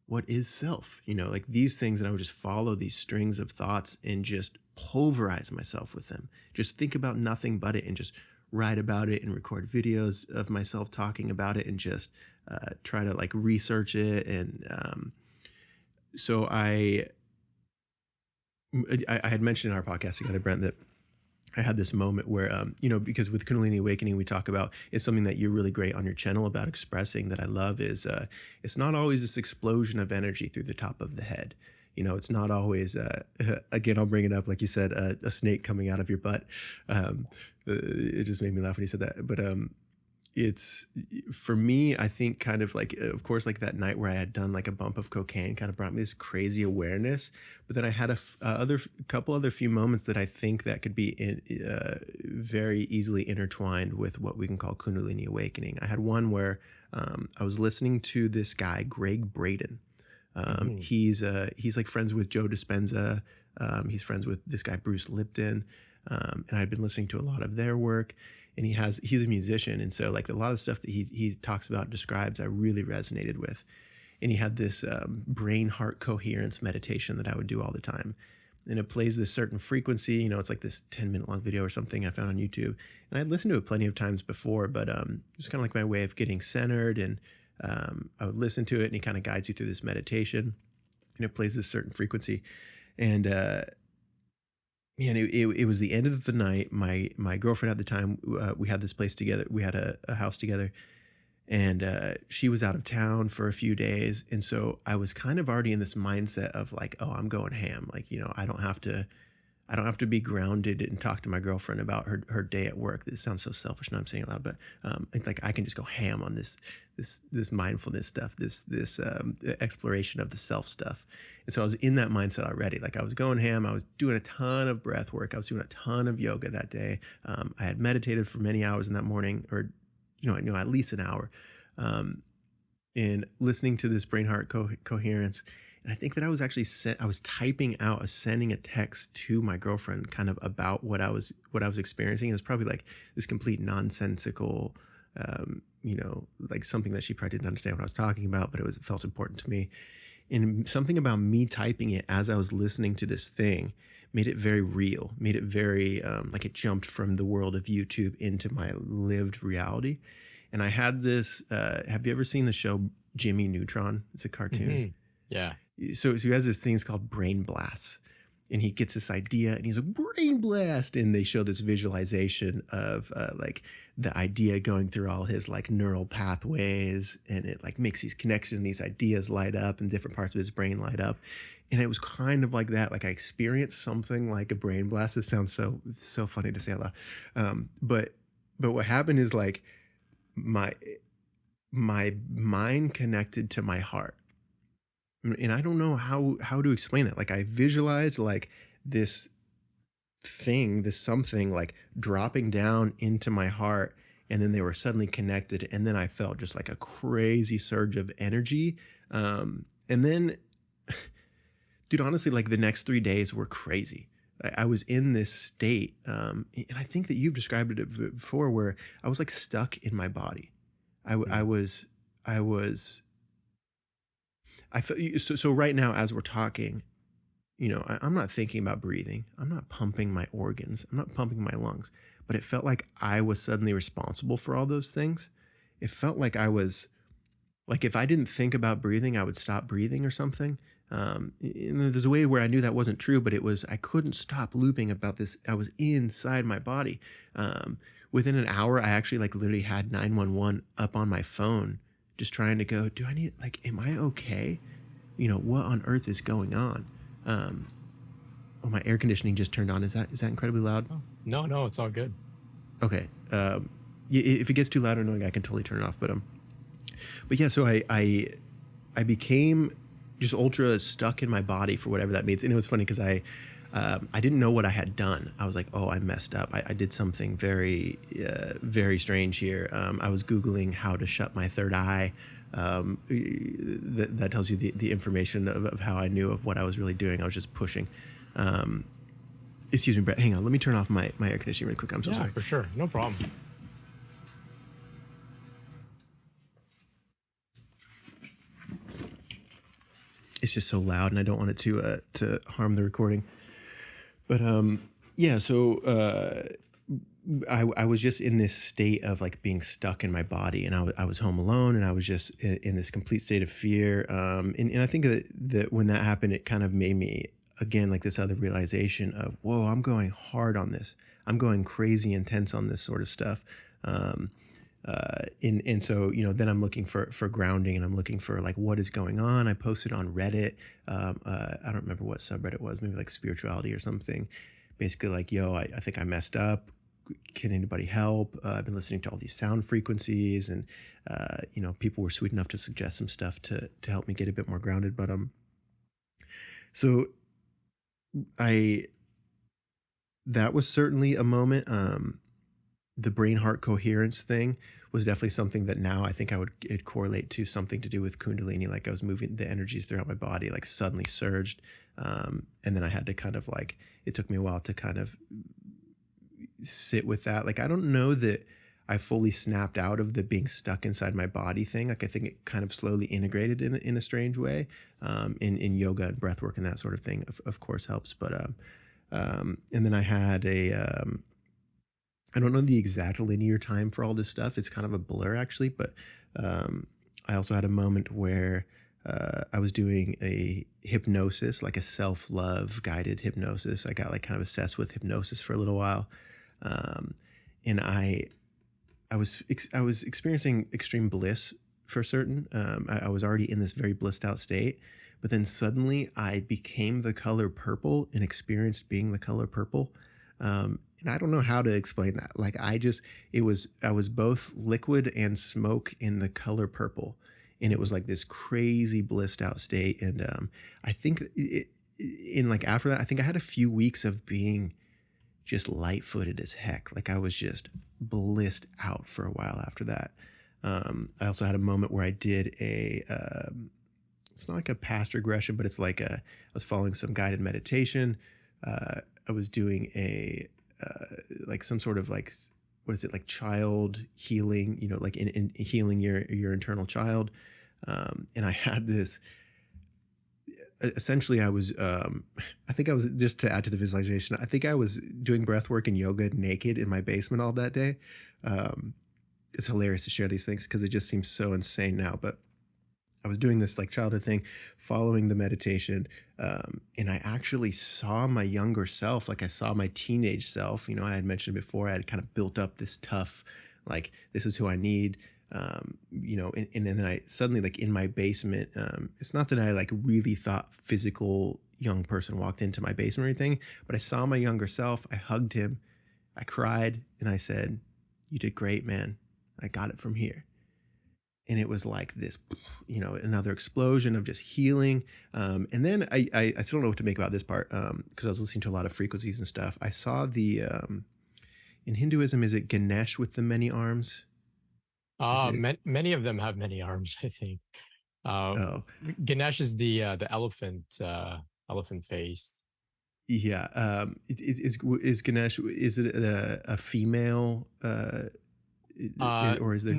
What is self? Like these things, and I would just follow these strings of thoughts and just pulverize myself with them. Just think about nothing but it, and just write about it and record videos of myself talking about it, and just try to like research it. And so I had mentioned in our podcast together, Brent, that I had this moment where, because with Kundalini Awakening, we talk about, it's something that you're really great on your channel about expressing, that I love, is it's not always this explosion of energy through the top of the head. It's not always, again, I'll bring it up, like you said, a snake coming out of your butt. It just made me laugh when you said that. But it's, for me, I think kind of like, of course, like that night where I had done like a bump of cocaine kind of brought me this crazy awareness. But then I had a couple other few moments that I think that could be very easily intertwined with what we can call Kundalini Awakening. I had one where I was listening to this guy, Greg Braden. He's like friends with Joe Dispenza. He's friends with this guy, Bruce Lipton. And I'd been listening to a lot of their work, and he's a musician. And so like a lot of stuff that he talks about and describes, I really resonated with. And he had this brain heart coherence meditation that I would do all the time. And it plays this certain frequency, it's like this 10-minute long video or something I found on YouTube. And I'd listened to it plenty of times before, but it was kind of like my way of getting centered. And I would listen to it, and he kind of guides you through this meditation, and it plays this certain frequency. And it was the end of the night. My girlfriend at the time, we had this place together. We had a house together, and she was out of town for a few days. And so I was kind of already in this mindset of like, oh, I'm going ham. Like, I don't have to be grounded and talk to my girlfriend about her day at work. This sounds so selfish now I'm saying it loud, but it's like I can just go ham on this mindfulness stuff, this exploration of the self stuff. And so I was in that mindset already. Like I was going ham. I was doing a ton of breath work. I was doing a ton of yoga that day. I had meditated for many hours in that morning, or at least an hour, and listening to this brain heart coherence. And I think that I was actually typing out, sending a text to my girlfriend kind of about what I was experiencing. It was probably like this complete nonsensical, like something that she probably didn't understand what I was talking about, but it felt important to me. And something about me typing it as I was listening to this thing made it very real, made it very, like it jumped from the world of YouTube into my lived reality. And I had this, have you ever seen the show Jimmy Neutron? It's a cartoon. Mm-hmm. Yeah. So he has this thing called brain blasts, and he gets this idea and he's like, brain blast. And they show this visualization of like the idea going through all his like neural pathways, and it like makes these connections, these ideas light up, and different parts of his brain light up. And it was kind of like that. Like I experienced something like a brain blast. It sounds so funny to say out loud. But what happened is like my mind connected to my heart. And I don't know how to explain that. Like I visualized like this something like dropping down into my heart, and then they were suddenly connected. And then I felt just like a crazy surge of energy. And then, dude, honestly, like the next 3 days were crazy. I was in this state. And I think that you've described it before, where I was like stuck in my body. I feel so right now as we're talking, I'm not thinking about breathing. I'm not pumping my organs. I'm not pumping my lungs. But it felt like I was suddenly responsible for all those things. It felt like I was, like if I didn't think about breathing, I would stop breathing or something. And there's a way where I knew that wasn't true, but I couldn't stop looping about this. I was inside my body. Within an hour, I actually like literally had 911 up on my phone, just trying to go, am I okay? What on earth is going on? Oh, my air conditioning just turned on. Is that incredibly loud? Oh, no, it's all good. Okay. If it gets too loud or annoying, I can totally turn it off. But yeah, so I became just ultra stuck in my body for whatever that means. And it was funny because I didn't know what I had done. I was like, oh, I messed up. I did something very, very strange here. I was Googling how to shut my third eye. That tells you the information of how I knew of what I was really doing. I was just pushing. Excuse me, Brett. Hang on. Let me turn off my air conditioning really quick. I'm so sorry. For sure. No problem. It's just so loud, and I don't want it to harm the recording. But yeah, so I was just in this state of like being stuck in my body, and I was home alone, and I was just in this complete state of fear. And I think that when that happened, it kind of made me again like this other realization of, whoa, I'm going hard on this. I'm going crazy intense on this sort of stuff. And so, then I'm looking for grounding, and I'm looking for like what is going on. I posted on Reddit. I don't remember what subreddit it was, maybe like spirituality or something. Basically like, yo, I think I messed up. Can anybody help? I've been listening to all these sound frequencies, and people were sweet enough to suggest some stuff to help me get a bit more grounded. But so that was certainly a moment. The brain heart coherence thing was definitely something that now I think it'd correlate to something to do with Kundalini. Like I was moving the energies throughout my body, like suddenly surged. And then I had to kind of like, it took me a while to kind of sit with that. Like, I don't know that I fully snapped out of the being stuck inside my body thing. Like I think it kind of slowly integrated in a strange way. In yoga and breath work and that sort of thing, of course helps. But, and then I had I don't know the exact linear time for all this stuff. It's kind of a blur actually, but I also had a moment where I was doing a hypnosis, like a self-love guided hypnosis. I got like kind of obsessed with hypnosis for a little while. And I was experiencing extreme bliss for certain. I was already in this very blissed out state, but then suddenly I became the color purple and experienced being the color purple. And I don't know how to explain that. Like I was both liquid and smoke in the color purple, and it was like this crazy blissed out state. And I think after that, I think I had a few weeks of being just light footed as heck. Like I was just blissed out for a while after that. I also had a moment where I did it's not like a past regression, but it's like I was following some guided meditation. I was doing like some sort of like, what is it, like child healing, like in healing your internal child. And I had this, essentially I was, I think I was, just to add to the visualization, I think I was doing breath work and yoga naked in my basement all that day. It's hilarious to share these things because it just seems so insane now, but I was doing this like childhood thing, following the meditation, and I actually saw my younger self. Like I saw my teenage self. I had mentioned before, I had kind of built up this tough, like this is who I need. And then I suddenly, like in my basement, it's not that I like really thought physical young person walked into my basement or anything, but I saw my younger self. I hugged him, I cried, and I said, "You did great, man. I got it from here." And it was like this, another explosion of just healing. And then I still don't know what to make about this part because I was listening to a lot of frequencies and stuff. I saw in Hinduism, is it Ganesh with the many arms? Many of them have many arms, I think. Oh, Ganesh is the elephant, elephant faced. yeah. Is Ganesh, is it a female? Or is there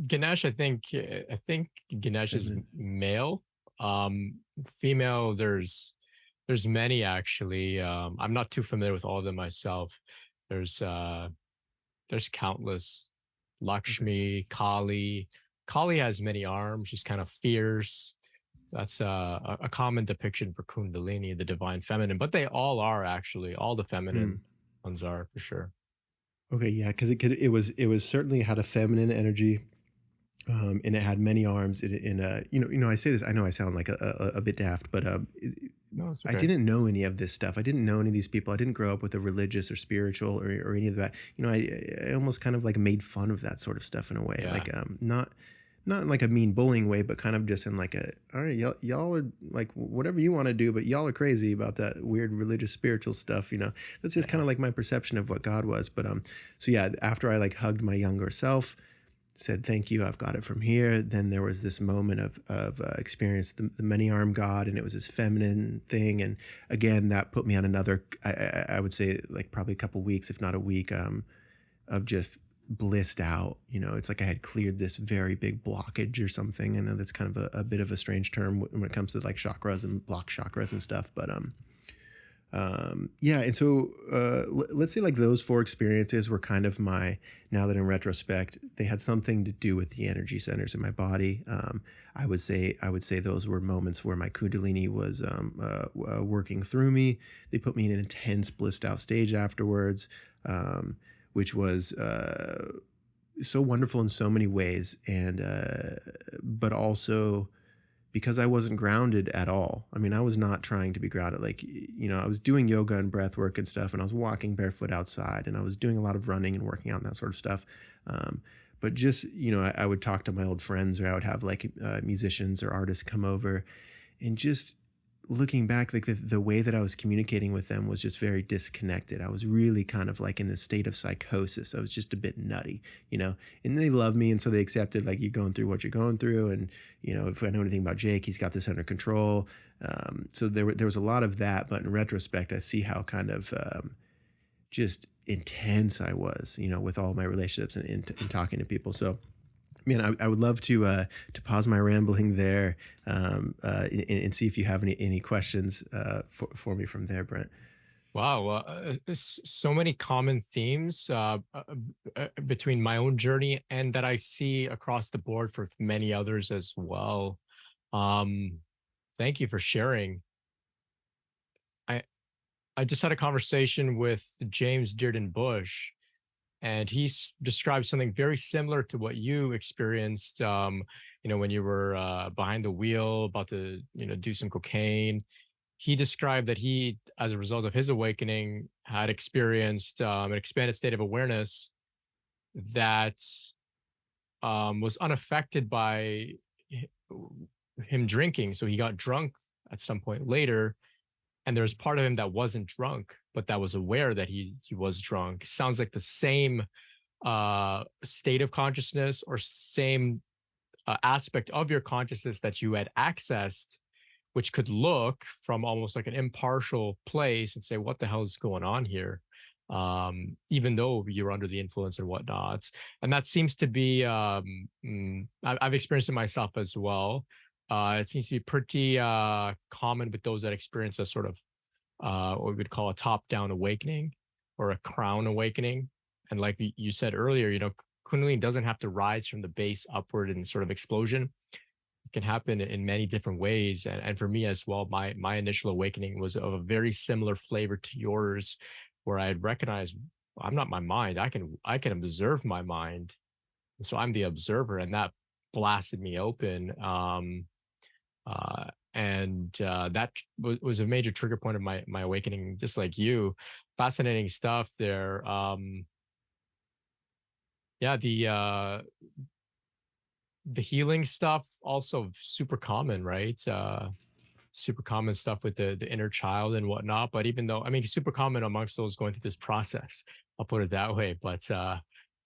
Ganesh? I think Ganesh is feminine? male. Female, there's many actually. I'm not too familiar with all of them myself. There's countless. Okay. Lakshmi, Kali. Kali has many arms. She's kind of fierce. That's a common depiction for Kundalini, the divine feminine. But they all are actually. All the feminine ones are for sure. Okay, yeah, because it was certainly had a feminine energy, and it had many arms. I say this, I know I sound like a bit daft, but No, it's I okay. didn't know any of this stuff. I didn't know any of these people. I didn't grow up with a religious or spiritual or any of that. I almost kind of like made fun of that sort of stuff in a way, Yeah. like not in like a mean bullying way, but kind of just in like all right, y'all are like whatever you want to do, but y'all are crazy about that weird religious spiritual stuff. That's just kind of like my perception of what God was. But so yeah, after I like hugged my younger self, said thank you, I've got it from here, then there was this moment of experience the many armed God, and it was this feminine thing, and again that put me on another, I would say like probably a couple weeks, if not a week, of just blissed out. It's like I had cleared this very big blockage or something. I know that's kind of a bit of a strange term when it comes to like chakras and block chakras and stuff, but yeah. And so let's say like those 4 experiences were kind of now that in retrospect, they had something to do with the energy centers in my body. I would say those were moments where my Kundalini was working through me. They put me in an intense blissed out stage afterwards, which was so wonderful in so many ways, and but also because I wasn't grounded at all. I mean, I was not trying to be grounded. Like, I was doing yoga and breath work and stuff, and I was walking barefoot outside, and I was doing a lot of running and working out and that sort of stuff. But just, I would talk to my old friends, or I would have like musicians or artists come over, and just looking back, like the way that I was communicating with them was just very disconnected. I was really kind of like in this state of psychosis. I was just a bit nutty, and they love me. And so they accepted, like, you're going through what you're going through. And, if I know anything about Jake, he's got this under control. So there was a lot of that, but in retrospect, I see how kind of just intense I was, with all my relationships and talking to people. So, man, I would love to pause my rambling there and see if you have any questions for me from there, Brent. Wow, so many common themes between my own journey and that I see across the board for many others as well. Thank you for sharing. I I just had a conversation with James Dearden Bush, and he described something very similar to what you experienced. When you were behind the wheel, about to do some cocaine. He described that he, as a result of his awakening, had experienced an expanded state of awareness that was unaffected by hi- him drinking. So he got drunk at some point later, and there was part of him that wasn't drunk, but that was aware that he was drunk. Sounds like the same state of consciousness, or same aspect of your consciousness that you had accessed, which could look from almost like an impartial place and say, what the hell is going on here? Even though you're under the influence or whatnot. And that seems to be, I've experienced it myself as well. It seems to be pretty common with those that experience a sort of what we would call a top-down awakening or a crown awakening. And like you said earlier, Kundalini doesn't have to rise from the base upward in sort of explosion. It can happen in many different ways. And for me as well, my initial awakening was of a very similar flavor to yours, where I had recognized I'm not my mind. I can observe my mind. And so I'm the observer, and that blasted me open. And that was a major trigger point of my awakening, just like you. Fascinating stuff there. Yeah, the healing stuff also super common, right? Super common stuff with the inner child and whatnot. But even though, I mean, super common amongst those going through this process, I'll put it that way, but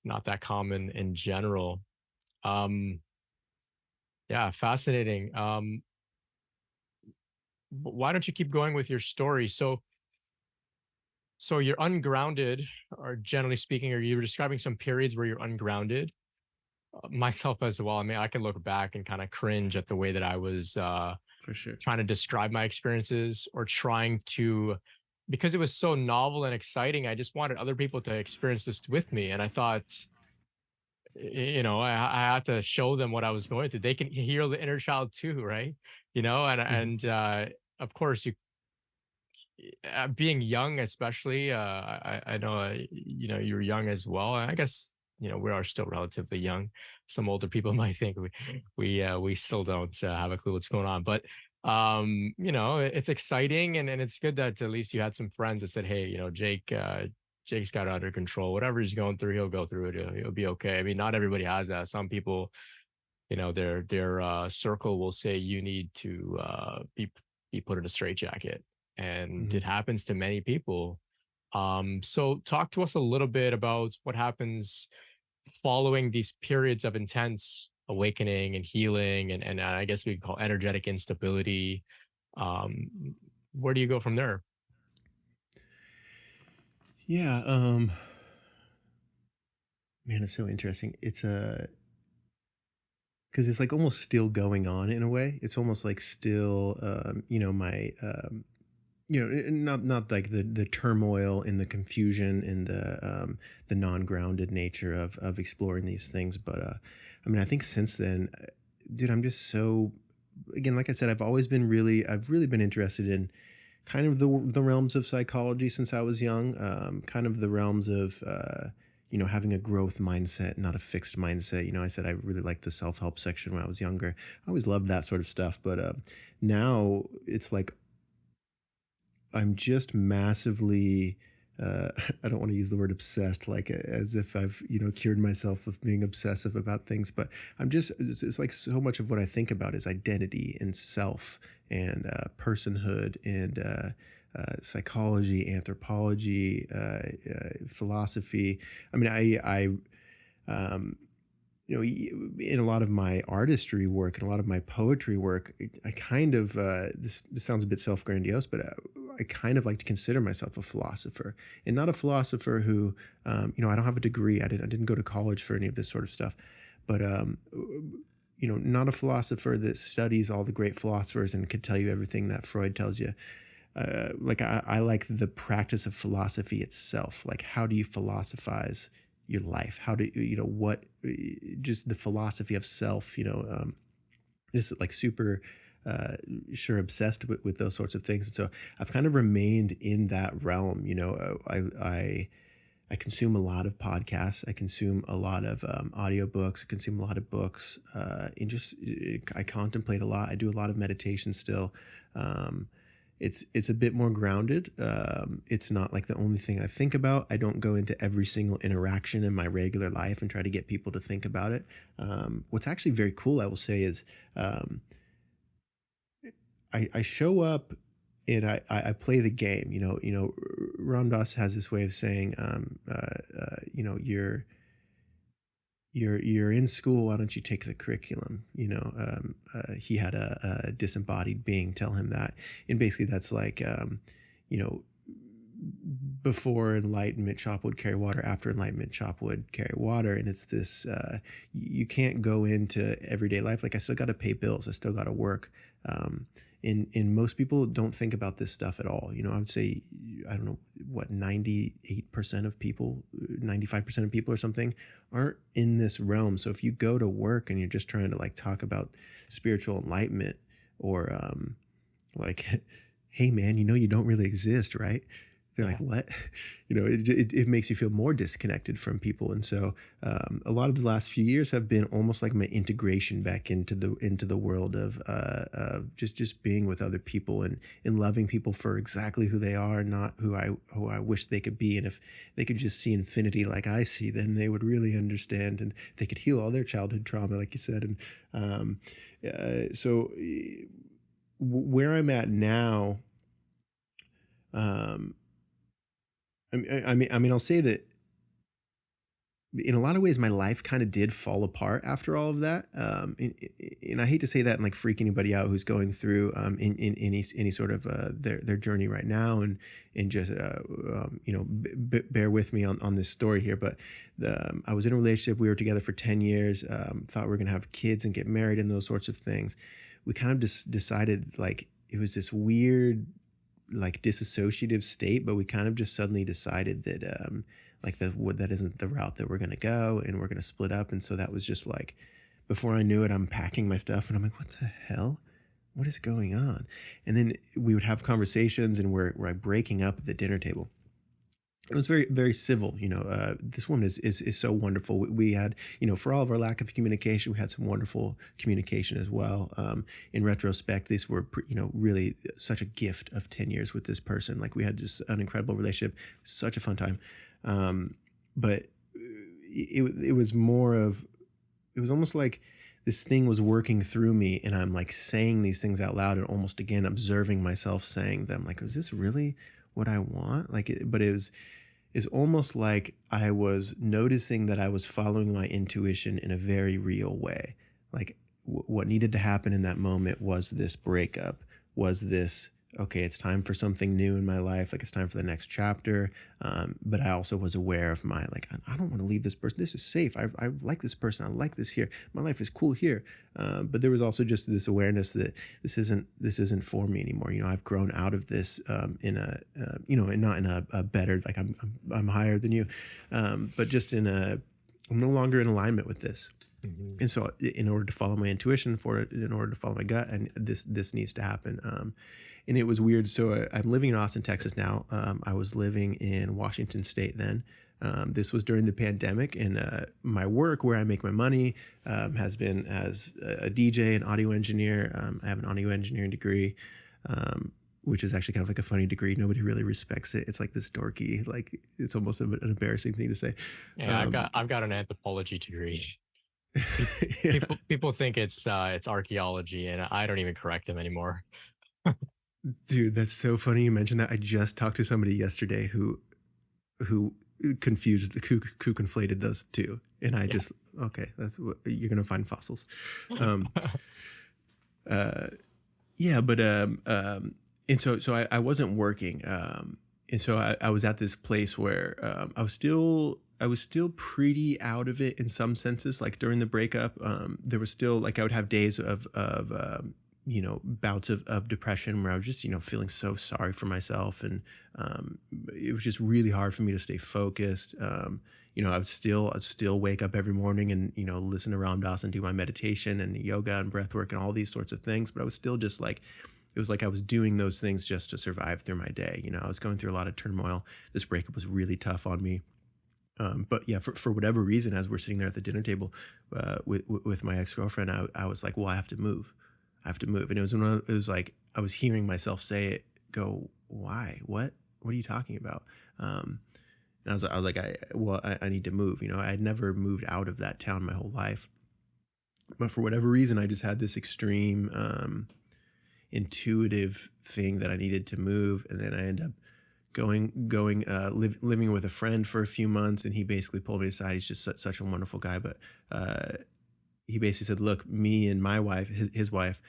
not that common in general. Um, yeah, fascinating. Why don't you keep going with your story? So you're ungrounded, or generally speaking, or you were describing some periods where you're ungrounded. Myself as well. I mean, I can look back and kind of cringe at the way that I was For sure. trying to describe my experiences, or trying to, because it was so novel and exciting, I just wanted other people to experience this with me. And I thought, I had to show them what I was going through. They can heal the inner child too, right? And Mhm. of course, being young, especially, I know, you're young as well. I guess, we are still relatively young. Some older people might think we still don't have a clue what's going on, but it's exciting, and it's good that at least you had some friends that said, hey, Jake's got it under control. Whatever he's going through, he'll go through it. He'll be okay. I mean, not everybody has that. Some people, their circle will say you need to be put in a straitjacket, and it Mhm. happens to many people. So talk to us a little bit about what happens following these periods of intense awakening and healing, and I guess we could call energetic instability. Where do you go from there? Yeah. Man, it's so interesting. It's a because it's like almost still going on in a way. It's almost like still, my, not like the turmoil and the confusion and the non grounded nature of exploring these things. But I mean, I think since then, dude, I'm just so, again, like I said, I've really been interested in kind of the realms of psychology since I was young, kind of the realms of having a growth mindset, not a fixed mindset. I said I really liked the self-help section when I was younger. I always loved that sort of stuff. But now it's like I'm just massively, I don't want to use the word obsessed, like as if I've, cured myself of being obsessive about things, but it's like so much of what I think about is identity and self and personhood and psychology, anthropology, philosophy. I mean, in a lot of my artistry work and a lot of my poetry work, I kind of, this sounds a bit self-grandiose, but I kind of like to consider myself a philosopher, and not a philosopher who, I don't have a degree. I didn't go to college for any of this sort of stuff, but, not a philosopher that studies all the great philosophers and could tell you everything that Freud tells you. I like the practice of philosophy itself. Like, how do you philosophize your life? How do just the philosophy of self, just like super obsessed with those sorts of things. And so I've kind of remained in that realm. I consume a lot of podcasts. I consume a lot of audiobooks. I consume a lot of books. I contemplate a lot. I do a lot of meditation still. It's a bit more grounded. It's not like the only thing I think about. I don't go into every single interaction in my regular life and try to get people to think about it. What's actually very cool, I will say, is I show up and I play the game. Ram Dass has this way of saying, you're in school. Why don't you take the curriculum? He had a disembodied being tell him that, and basically that's like, before enlightenment, chop wood, carry water. After enlightenment, chop wood, carry water. And it's this, you can't go into everyday life. Like, I still got to pay bills. I still got to work. And most people don't think about this stuff at all. I would say, I don't know what, 98% of people, 95% of people or something aren't in this realm. So if you go to work and you're just trying to like talk about spiritual enlightenment or like, hey man, you don't really exist, right? They're like, what? It makes you feel more disconnected from people. And so a lot of the last few years have been almost like my integration back into the world of just being with other people and loving people for exactly who they are, not who I wish they could be. And if they could just see infinity like I see, then they would really understand, and they could heal all their childhood trauma, like you said. And so where I'm at now, I mean, I'll say that in a lot of ways, my life kind of did fall apart after all of that. And I hate to say that and like freak anybody out who's going through in any sort of their journey right now, and just bear with me on this story here. But I was in a relationship. We were together for 10 years. Thought we were gonna have kids and get married and those sorts of things. We kind of just decided, like, it was this weird, like, disassociative state, but we kind of just suddenly decided that that isn't the route that we're going to go, and we're going to split up. And so that was just like, before I knew it, I'm packing my stuff and I'm like, what the hell? What is going on? And then we would have conversations, and we're breaking up at the dinner table. It was very, very civil. This woman is so wonderful. We had, for all of our lack of communication, we had some wonderful communication as well. In retrospect, these were, really such a gift of 10 years with this person. Like, we had just an incredible relationship, such a fun time. But it was almost like this thing was working through me, and I'm like saying these things out loud and almost again observing myself saying them. Like, is this really what I want? But it's almost like I was noticing that I was following my intuition in a very real way. Like, what needed to happen in that moment was this breakup, was this, okay, it's time for something new in my life. Like, it's time for the next chapter. But I also was aware of my, like, I don't want to leave this person. This is safe. I like this person. I like this here. My life is cool here. But there was also just this awareness that this isn't for me anymore. I've grown out of this in a, and not in a better, like I'm higher than you, but just I'm no longer in alignment with this. Mm-hmm. And so in order to follow my intuition in order to follow my gut, and this needs to happen. And it was weird. So I'm living in Austin, Texas now. I was living in Washington State then. This was during the pandemic, and my work, where I make my money, has been as a DJ, an audio engineer. I have an audio engineering degree, which is actually kind of like a funny degree. Nobody really respects it. It's like this dorky, like it's almost an embarrassing thing to say. Yeah, I've got an anthropology degree. Yeah. People think it's archaeology, and I don't even correct them anymore. Dude, that's so funny you mentioned that. I just talked to somebody yesterday who confused who conflated those two, and I just okay, that's what you're gonna find fossils. Yeah, but and so I wasn't working, and so I was at this place where I was still pretty out of it in some senses. Like during the breakup, there was still like I would have days of bouts of depression where I was just feeling so sorry for myself, and it was just really hard for me to stay focused. I would still wake up every morning and listen to Ram Dass and do my meditation and yoga and breath work and all these sorts of things, but I was still just like, it was like I was doing those things just to survive through my day. I was going through a lot of turmoil. This breakup was really tough on me. But yeah, for whatever reason, as we're sitting there at the dinner table with my ex-girlfriend, I was like, well, I have to move. And it was like I was hearing myself say it, go, why? What are you talking about? And I was like, I need to move. I had never moved out of that town my whole life, but for whatever reason, I just had this extreme intuitive thing that I needed to move. And then I ended up living with a friend for a few months, and he basically pulled me aside. He's just such a wonderful guy, but he basically said, look, me and my wife, his wife,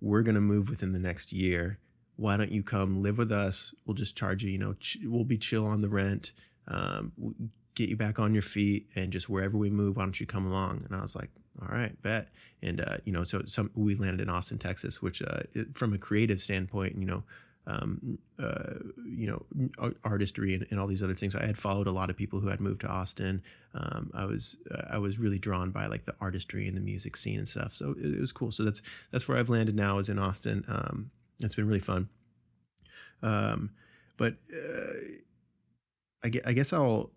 we're going to move within the next year. Why don't you come live with us? We'll just charge you, we'll be chill on the rent, get you back on your feet, and just wherever we move, why don't you come along? And I was like, all right, bet. And, we landed in Austin, Texas, which from a creative standpoint, artistry and all these other things. I had followed a lot of people who had moved to Austin. I was really drawn by like the artistry and the music scene and stuff. So it was cool. So that's where I've landed now, is in Austin. It's been really fun. But I guess I'll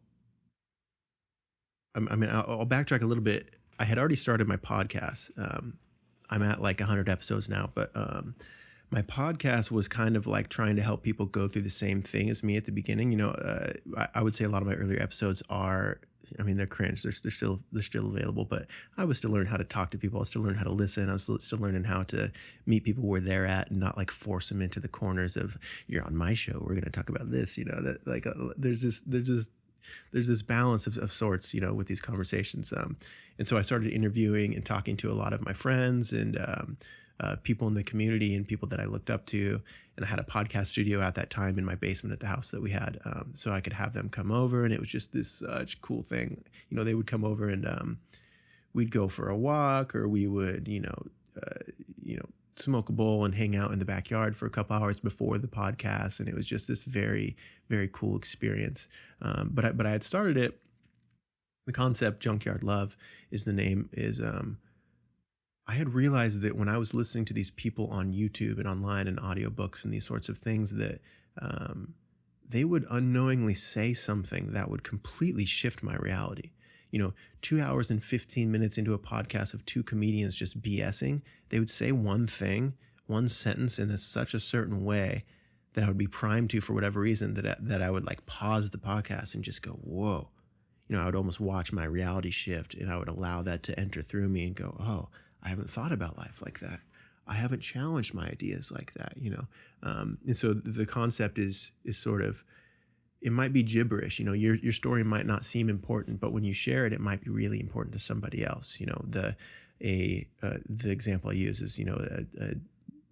backtrack a little bit. I had already started my podcast. I'm at like 100 episodes now, but my podcast was kind of like trying to help people go through the same thing as me at the beginning. I would say a lot of my earlier episodes are, they're cringe. They're still available, but I was still learning how to talk to people. I was still learning how to listen. I was still learning how to meet people where they're at and not like force them into the corners of, you're on my show, we're going to talk about this, that like there's this balance of sorts, with these conversations. And so I started interviewing and talking to a lot of my friends and, people in the community and people that I looked up to. And I had a podcast studio at that time in my basement at the house that we had, so I could have them come over. And it was just this such cool thing. They would come over and we'd go for a walk, or we would, smoke a bowl and hang out in the backyard for a couple hours before the podcast. And it was just this very, very cool experience. But I had started it. The concept, Junkyard Love, is the name, is I had realized that when I was listening to these people on YouTube and online and audiobooks and these sorts of things, that they would unknowingly say something that would completely shift my reality. 2 hours and 15 minutes into a podcast of two comedians just BSing, they would say one thing, one sentence in such a certain way that I would be primed to, for whatever reason, that I would like pause the podcast and just go, whoa. I would almost watch my reality shift, and I would allow that to enter through me and go, oh, I haven't thought about life like that. I haven't challenged my ideas like that, and so the concept is sort of, it might be gibberish, your story might not seem important, but when you share it, it might be really important to somebody else. The example I use is, a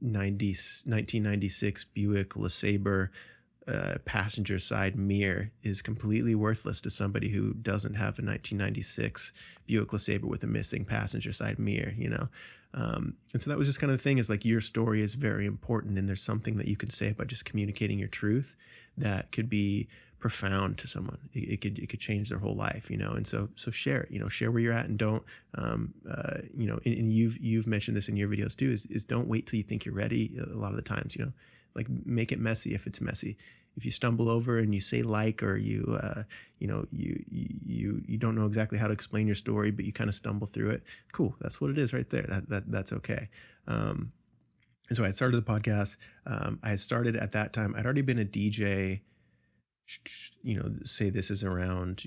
1996 Buick LeSabre passenger side mirror is completely worthless to somebody who doesn't have a 1996 Buick LeSabre with a missing passenger side mirror, and so that was just kind of the thing, is like, your story is very important, and there's something that you can say by just communicating your truth that could be profound to someone. It could change their whole life, and so share it, share where you're at, and don't, and you've mentioned this in your videos too, is don't wait till you think you're ready. A lot of the times, like, make it messy if it's messy. if you stumble over and you say like, or you you don't know exactly how to explain your story, but you kind of stumble through it. Cool. That's what it is right there. That's okay. And so I started the podcast. I had started at that time. I'd already been a DJ, say this is around,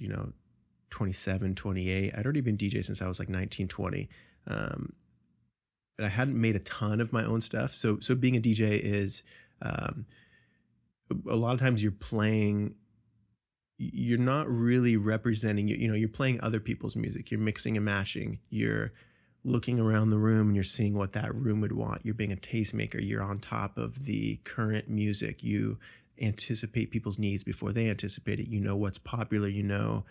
27, 28. I'd already been DJ since I was like 19, 20. But I hadn't made a ton of my own stuff. So being a DJ is, a lot of times you're not really representing, you're playing other people's music. You're mixing and matching. You're looking around the room and you're seeing what that room would want. You're being a tastemaker. You're on top of the current music. You anticipate people's needs before they anticipate it. You know what's popular. The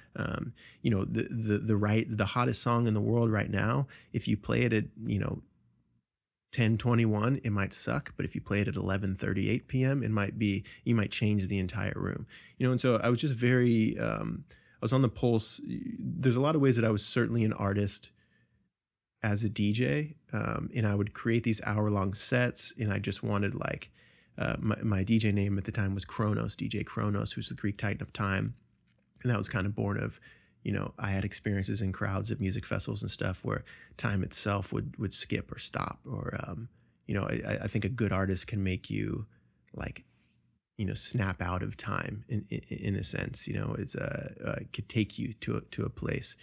hottest song in the world right now. If you play it at 10:21, it might suck, but if you play it at 11:38 p.m., you might change the entire room. And so I was just very I was on the pulse. There's a lot of ways that I was certainly an artist as a DJ, and I would create these hour-long sets, and I just wanted my DJ name at the time was Kronos, DJ Kronos, who's the Greek titan of time, and that was kind of born of I had experiences in crowds at music festivals and stuff where time itself would skip or stop, or I think a good artist can make you snap out of time in a sense. It's could take you to a place,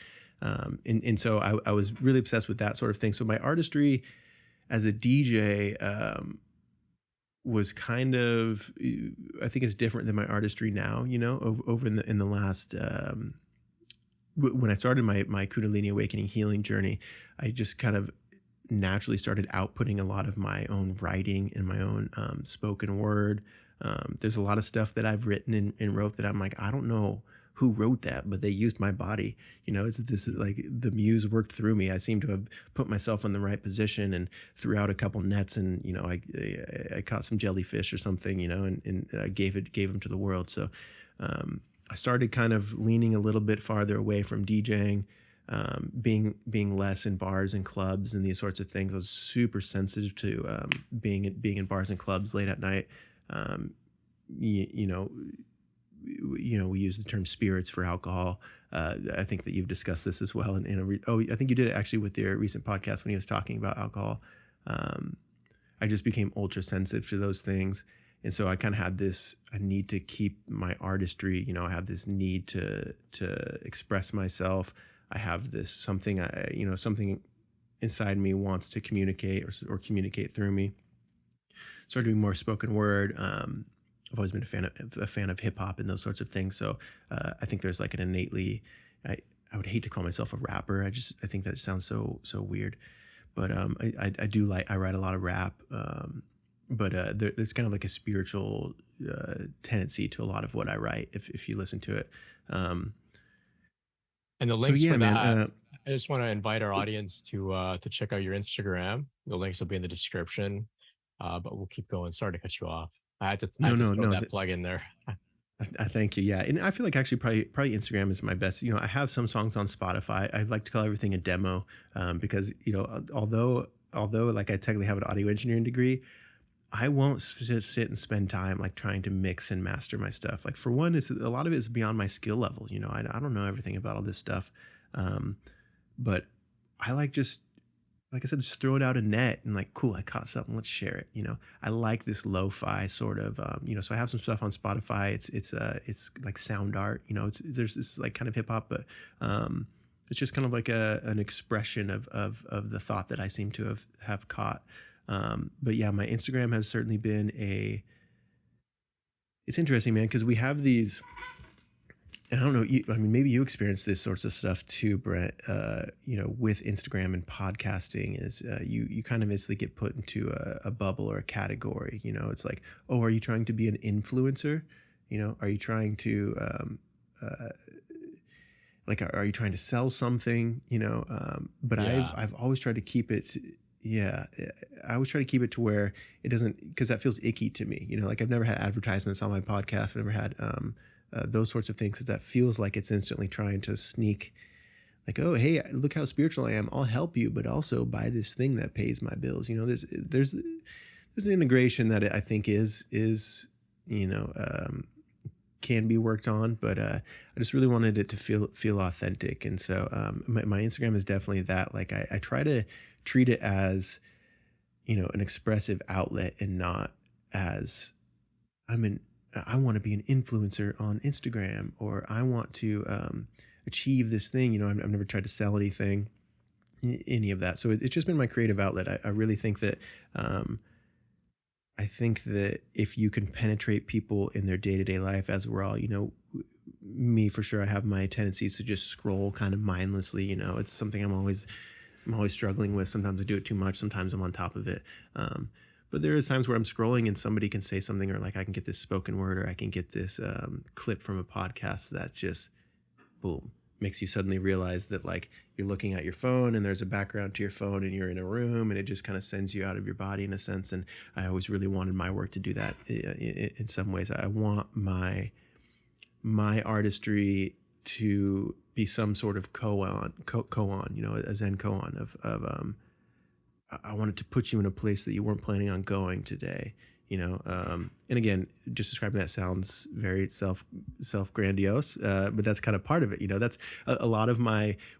and so I was really obsessed with that sort of thing. So my artistry as a DJ was kind of, I think it's different than my artistry now. Over in the last. When I started my Kundalini Awakening healing journey, I just kind of naturally started outputting a lot of my own writing and my own spoken word. There's a lot of stuff that I've written and wrote that I'm like, I don't know who wrote that, but they used my body. It's this, like, the muse worked through me. I seem to have put myself in the right position and threw out a couple nets, and I caught some jellyfish or something, and I gave them to the world. So I started kind of leaning a little bit farther away from DJing, being less in bars and clubs and these sorts of things. I was super sensitive to being in bars and clubs late at night. We use the term spirits for alcohol. I think that you've discussed this as well. I think you did it actually with your recent podcast when he was talking about alcohol. I just became ultra sensitive to those things. And so I kind of had a need to keep my artistry. I have this need to express myself. I have this something inside me wants to communicate or communicate through me. Started doing more spoken word. I've always been a fan of hip hop and those sorts of things. So I think there's like an innately, I would hate to call myself a rapper. I think that sounds so weird, but I write a lot of rap. But there's kind of like a spiritual tendency to a lot of what I write if you listen to it. And the links for that, I just want to invite our audience to check out your Instagram. The links will be in the description, but we'll keep going. Sorry to cut you off. I had to throw that plug in there. I thank you. Yeah. And I feel like actually probably Instagram is my best. I have some songs on Spotify. I like to call everything a demo because, although like I technically have an audio engineering degree, I won't just sit and spend time like trying to mix and master my stuff. Like, for one, a lot of it is beyond my skill level. I don't know everything about all this stuff. But I like I said, just throw it out a net and like, cool, I caught something, let's share it. I like this lo-fi sort of, so I have some stuff on Spotify. It's like sound art, there's this like kind of hip hop, but, it's just kind of like an expression of the thought that I seem to have caught. But yeah, my Instagram has certainly been it's interesting, man, because we have these, and I don't know, maybe you experience this sorts of stuff too, Brett, with Instagram and podcasting is you kind of instantly get put into a bubble or a category. It's like, oh, are you trying to be an influencer? Are you trying to, are you trying to sell something? But yeah. I've always tried to keep it. Yeah, I always try to keep it to where it doesn't, because that feels icky to me. Like I've never had advertisements on my podcast. I've never had those sorts of things, because that feels like it's instantly trying to sneak, like, oh, hey, look how spiritual I am. I'll help you, but also buy this thing that pays my bills. There's an integration that I think is can be worked on, but I just really wanted it to feel authentic. And so my Instagram is definitely that. Like I try to treat it as, an expressive outlet and not as I want to be an influencer on Instagram, or I want to achieve this thing. I've never tried to sell anything, any of that. So it's just been my creative outlet. I really think that if you can penetrate people in their day-to-day life, as we're all, me for sure, I have my tendencies to just scroll kind of mindlessly. It's something I'm always struggling with. Sometimes I do it too much. Sometimes I'm on top of it. But there is times where I'm scrolling and somebody can say something, or like I can get this spoken word, or I can get this clip from a podcast that just, boom, makes you suddenly realize that like you're looking at your phone and there's a background to your phone and you're in a room, and it just kind of sends you out of your body in a sense. And I always really wanted my work to do that in some ways. I want my artistry to be some sort of koan, a Zen koan of I wanted to put you in a place that you weren't planning on going today, and again, just describing that sounds very self grandiose, but that's kind of part of it. That's a lot of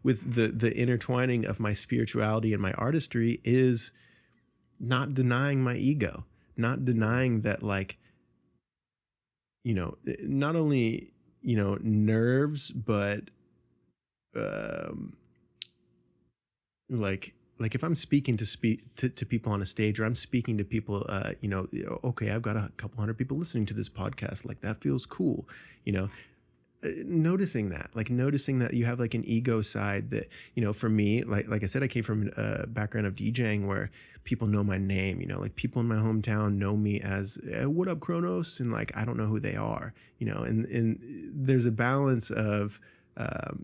with the intertwining of my spirituality and my artistry is not denying my ego, not denying that, like, not only, nerves, but, like if I'm speaking to people on a stage, or I'm speaking to people, okay, I've got a couple hundred people listening to this podcast. Like, that feels cool, noticing that you have like an ego side that, for me, like I said, I came from a background of DJing where people know my name, like people in my hometown know me as what up, Kronos? And like, I don't know who they are, and there's a balance of,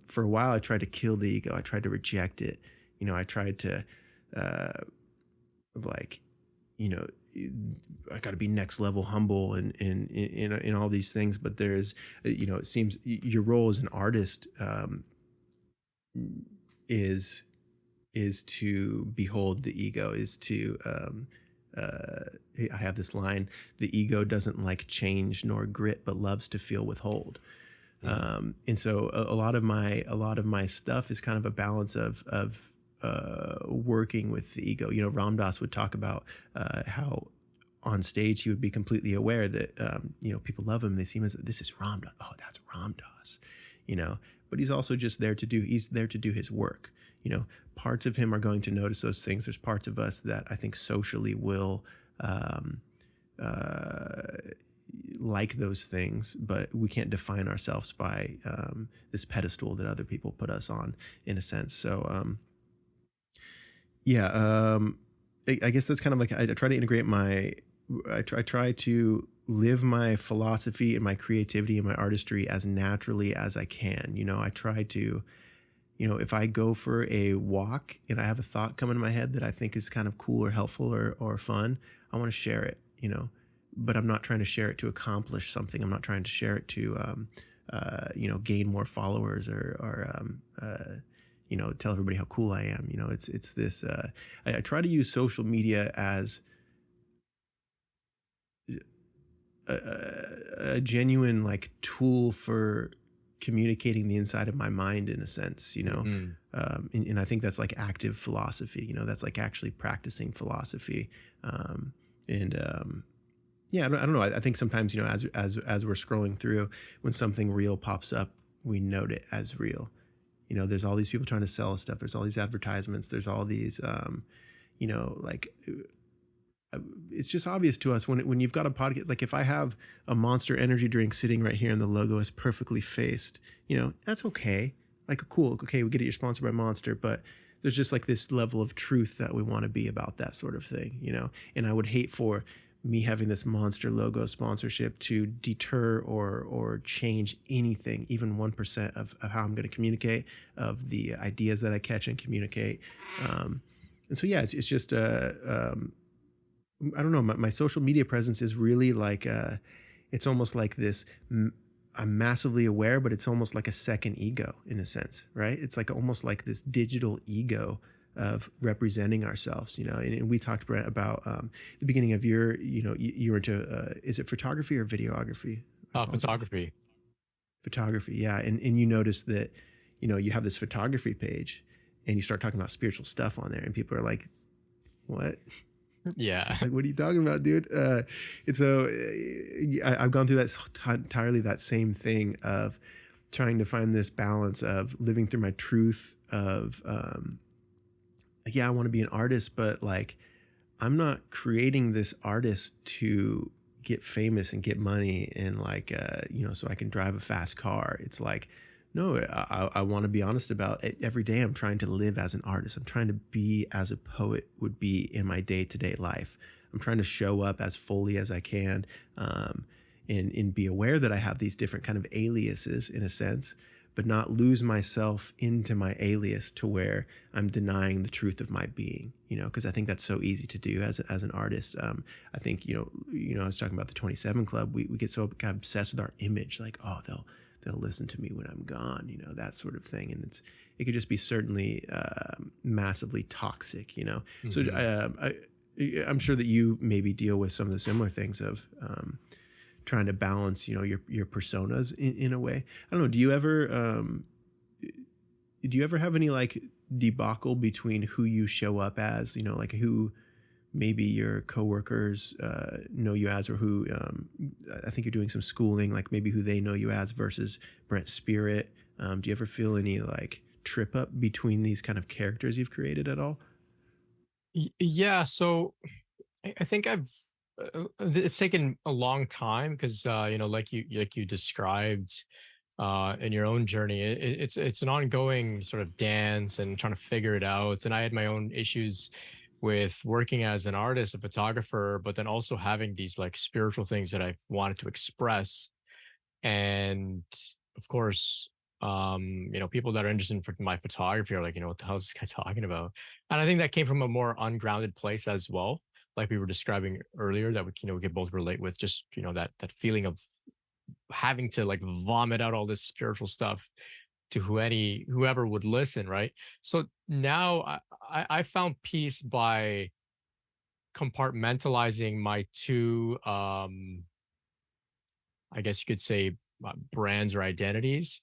for a while I tried to kill the ego. I tried to reject it. I tried to, I got to be next level humble and in all these things. But there's, it seems your role as an artist is to behold the ego, is to, I have this line: the ego doesn't like change nor grit, but loves to feel withhold. And so a lot of my stuff is kind of a balance of working with the ego. Ram Dass would talk about how on stage he would be completely aware that people love him. They see him as, this is Ram Dass. Oh, that's Ram Dass. But he's also just there to do his work. Parts of him are going to notice those things. There's parts of us that I think socially will like those things, but we can't define ourselves by this pedestal that other people put us on, in a sense. So I guess that's kind of like, I try to integrate I try to live my philosophy and my creativity and my artistry as naturally as I can. I try to, if I go for a walk and I have a thought come into my head that I think is kind of cool or helpful or fun, I want to share it, but I'm not trying to share it to accomplish something. I'm not trying to share it to, gain more followers or tell everybody how cool I am. It's this, I try to use social media as a genuine like tool for communicating the inside of my mind, in a sense, and I think that's like active philosophy, that's like actually practicing philosophy. I don't know. I think sometimes, as we're scrolling through, when something real pops up, we note it as real. There's all these people trying to sell us stuff. There's all these advertisements. There's all these, it's just obvious to us when you've got a podcast. Like if I have a Monster energy drink sitting right here and the logo is perfectly faced, that's okay. Like, cool. Okay, we get it. You're sponsored by Monster, but there's just like this level of truth that we want to be about, that sort of thing, and I would hate for me having this Monster logo sponsorship to deter or change anything, even 1% of how I'm going to communicate, of the ideas that I catch and communicate. And so, yeah, it's just, I don't know, my social media presence is really like, it's almost like this, I'm massively aware, but it's almost like a second ego in a sense, right? It's like almost like this digital ego of representing ourselves, and we talked about the beginning of your, you were into, is it photography or videography? Photography. Photography, yeah. And you notice that, you have this photography page and you start talking about spiritual stuff on there and people are like, what? Yeah. Like, what are you talking about, dude? And so I've gone through that entirely that same thing of trying to find this balance of living through my truth of, I want to be an artist, but like, I'm not creating this artist to get famous and get money and like, so I can drive a fast car. It's like, no, I want to be honest about it. Every day I'm trying to live as an artist. I'm trying to be as a poet would be in my day-to-day life. I'm trying to show up as fully as I can, and be aware that I have these different kind of aliases in a sense, but not lose myself into my alias to where I'm denying the truth of my being, because I think that's so easy to do as an artist. I think, I was talking about the 27 Club. We get so obsessed with our image, like, oh, they'll listen to me when I'm gone, that sort of thing. And it could just be certainly massively toxic, Mm-hmm. So I'm sure that you maybe deal with some of the similar things of trying to balance, your personas in a way. I don't know. Do you ever have any like debacle between who you show up as, like who maybe your coworkers know you as, or who I think you're doing some schooling, like maybe who they know you as versus Brent Spirit. Do you ever feel any like trip up between these kind of characters you've created at all? Yeah. So I think it's taken a long time because, like you described in your own journey, it's an ongoing sort of dance and trying to figure it out. And I had my own issues with working as an artist, a photographer, but then also having these like spiritual things that I wanted to express. And of course, people that are interested in my photography are like, what the hell is this guy talking about? And I think that came from a more ungrounded place as well, like we were describing earlier, that we could both relate with, just that feeling of having to like vomit out all this spiritual stuff to whoever would listen, right? So now I found peace by compartmentalizing my two, I guess you could say, brands or identities.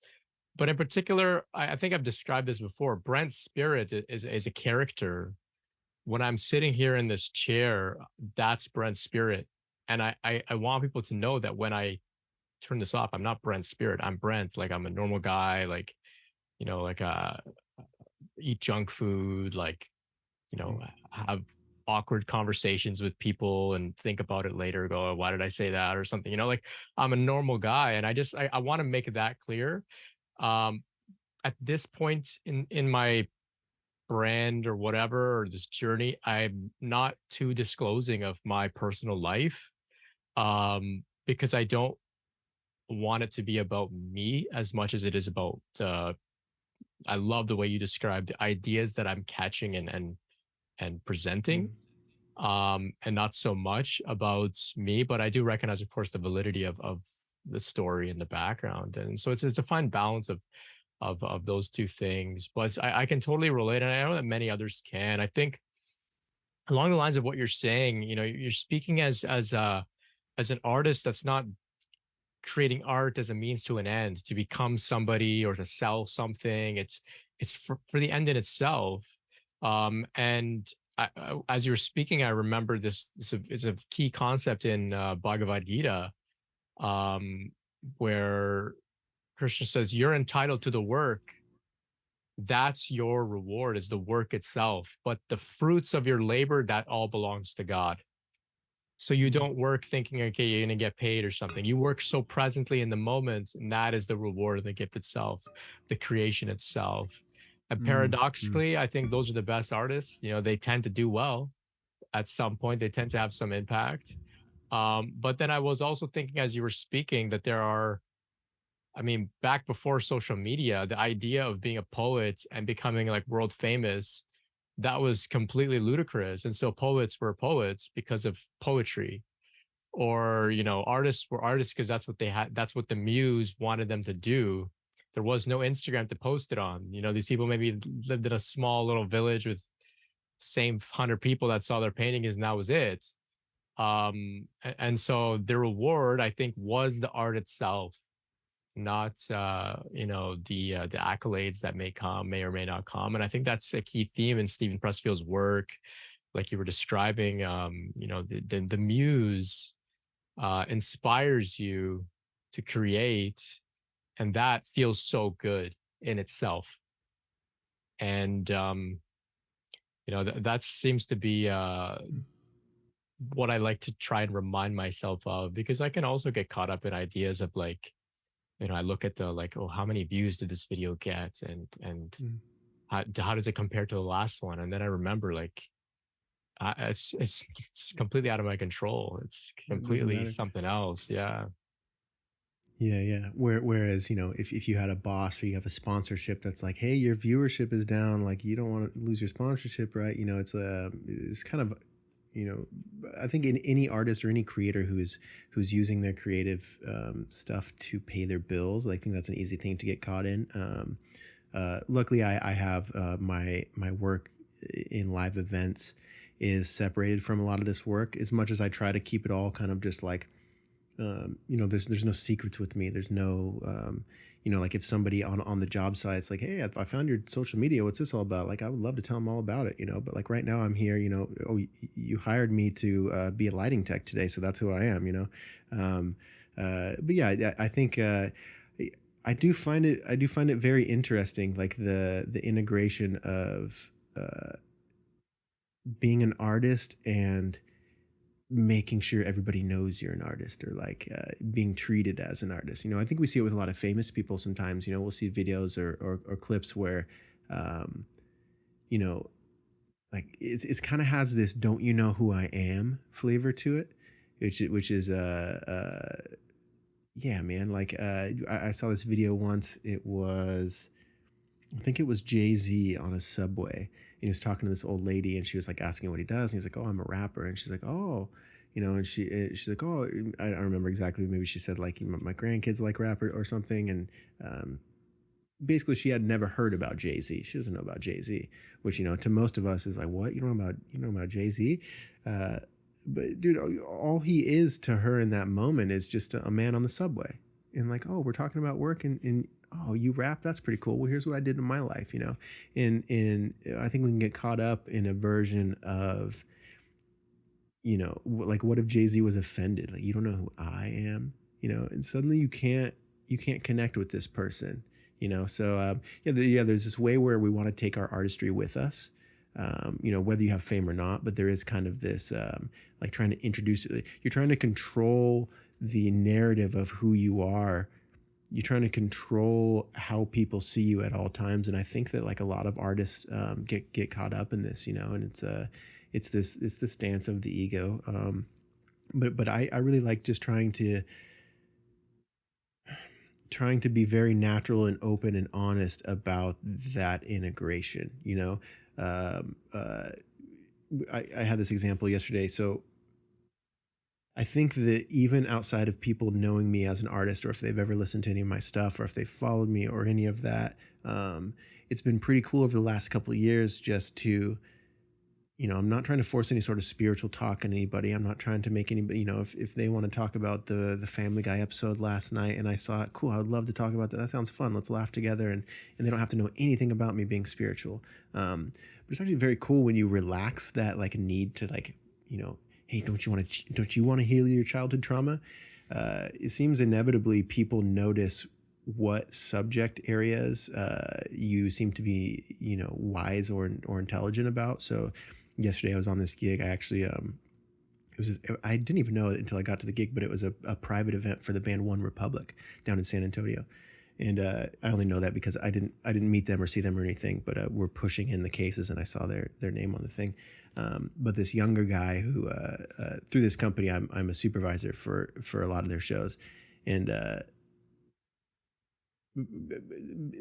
But in particular, I think I've described this before. Brent Spirit is a character. When I'm sitting here in this chair, that's Brent Spirit. And I want people to know that when I turn this off, I'm not Brent Spirit. I'm Brent. Like, I'm a normal guy, like, like eat junk food, like, have awkward conversations with people and think about it later, go, "Oh, why did I say that?" or something. Like, I'm a normal guy. And I want to make that clear. Um, at this point in my brand or whatever, or this journey, I'm not too disclosing of my personal life, because I don't want it to be about me as much as it is about I love the way you describe the ideas that I'm catching and presenting, Mm. and not so much about me. But I do recognize, of course, the validity of the story in the background. And so it's a fine balance of those two things. But I can totally relate, and I know that many others can. I think along the lines of what you're saying, you're speaking as an artist that's not creating art as a means to an end, to become somebody or to sell something. It's for the end in itself. And as you were speaking, I remember this is a key concept in Bhagavad Gita, um, where Krishna says, "You're entitled to the work. That's your reward, is the work itself. But the fruits of your labor, that all belongs to God." So you Mm. don't work thinking, okay, you're going to get paid or something. You work so presently in the moment, and that is the reward of the gift itself, the creation itself. And Mm. Mm. paradoxically, I think those are the best artists. They tend to do well at some point. They tend to have some impact. But then I was also thinking as you were speaking that there are, I mean, back before social media, the idea of being a poet and becoming like world famous, that was completely ludicrous. And so poets were poets because of poetry, or artists were artists because that's what they had, that's what the muse wanted them to do. There was no Instagram to post it on. These people maybe lived in a small little village with same 100 people that saw their paintings, and that was it. And so the reward, I think, was the art itself. not the accolades that may or may not come. And I think that's a key theme in Stephen Pressfield's work, like you were describing. The muse inspires you to create, and that feels so good in itself. And that seems to be what I like to try and remind myself of, because I can also get caught up in ideas of like, I look at the like, oh, how many views did this video get, and Mm. how does it compare to the last one? And then I remember like, it's completely out of my control. It's It doesn't completely matter. something else. Yeah. Yeah, yeah. Whereas, if you had a boss or you have a sponsorship that's like, hey, your viewership is down, like you don't want to lose your sponsorship, right? It's kind of, I think in any artist or any creator who's using their creative stuff to pay their bills, I think that's an easy thing to get caught in. Luckily, I have my work in live events is separated from a lot of this work. As much as I try to keep it all kind of just like, there's no secrets with me. There's no, like if somebody on the job site, it's like, hey, I found your social media. What's this all about? Like, I would love to tell them all about it, but like right now I'm here, oh, you hired me to be a lighting tech today. So that's who I am, but yeah, I think, I do find it very interesting, like the integration of being an artist and making sure everybody knows you're an artist, or like being treated as an artist. I think we see it with a lot of famous people sometimes. We'll see videos or clips where, you know, like it's kind of has this "don't you know who I am" flavor to it, which is yeah, man. Like I saw this video once. I think it was Jay-Z on a subway, and he was talking to this old lady, and she was like asking what he does, and he's like, "Oh, I'm a rapper," and she's like, "Oh." And she's like, "Oh, I don't remember exactly. Maybe she said like my grandkids like rap or something." And basically, she had never heard about Jay-Z. She doesn't know about Jay-Z, which to most of us is like, "What, you know about Jay-Z?" But dude, all he is to her in that moment is just a man on the subway, and like, "Oh, we're talking about work, and oh, you rap? That's pretty cool. Well, here's what I did in my life, And I think we can get caught up in a version of, like, what if Jay-Z was offended? Like, you don't know who I am, and suddenly you can't connect with this person, So there's this way where we want to take our artistry with us, whether you have fame or not. But there is kind of this like trying to introduce it. You're trying to control the narrative of who you are. You're trying to control how people see you at all times. And I think that like a lot of artists get caught up in this, and it's this dance of the ego. But I really like just trying to be very natural and open and honest about that integration. I had this example yesterday. So I think that even outside of people knowing me as an artist, or if they've ever listened to any of my stuff, or if they followed me or any of that, it's been pretty cool over the last couple of years just to, I'm not trying to force any sort of spiritual talk on anybody. I'm not trying to make anybody, if they want to talk about the Family Guy episode last night and I saw it, cool, I would love to talk about that. That sounds fun. Let's laugh together. And they don't have to know anything about me being spiritual. But it's actually very cool when you relax that like need to like, hey, don't you want to heal your childhood trauma? It seems inevitably people notice what subject areas you seem to be, wise or intelligent about. So yesterday I was on this gig. I actually I didn't even know it until I got to the gig, but it was a private event for the band One Republic down in San Antonio. And I only know that because I didn't meet them or see them or anything, but we're pushing in the cases and I saw their name on the thing. But this younger guy who through this company, I'm a supervisor for a lot of their shows, and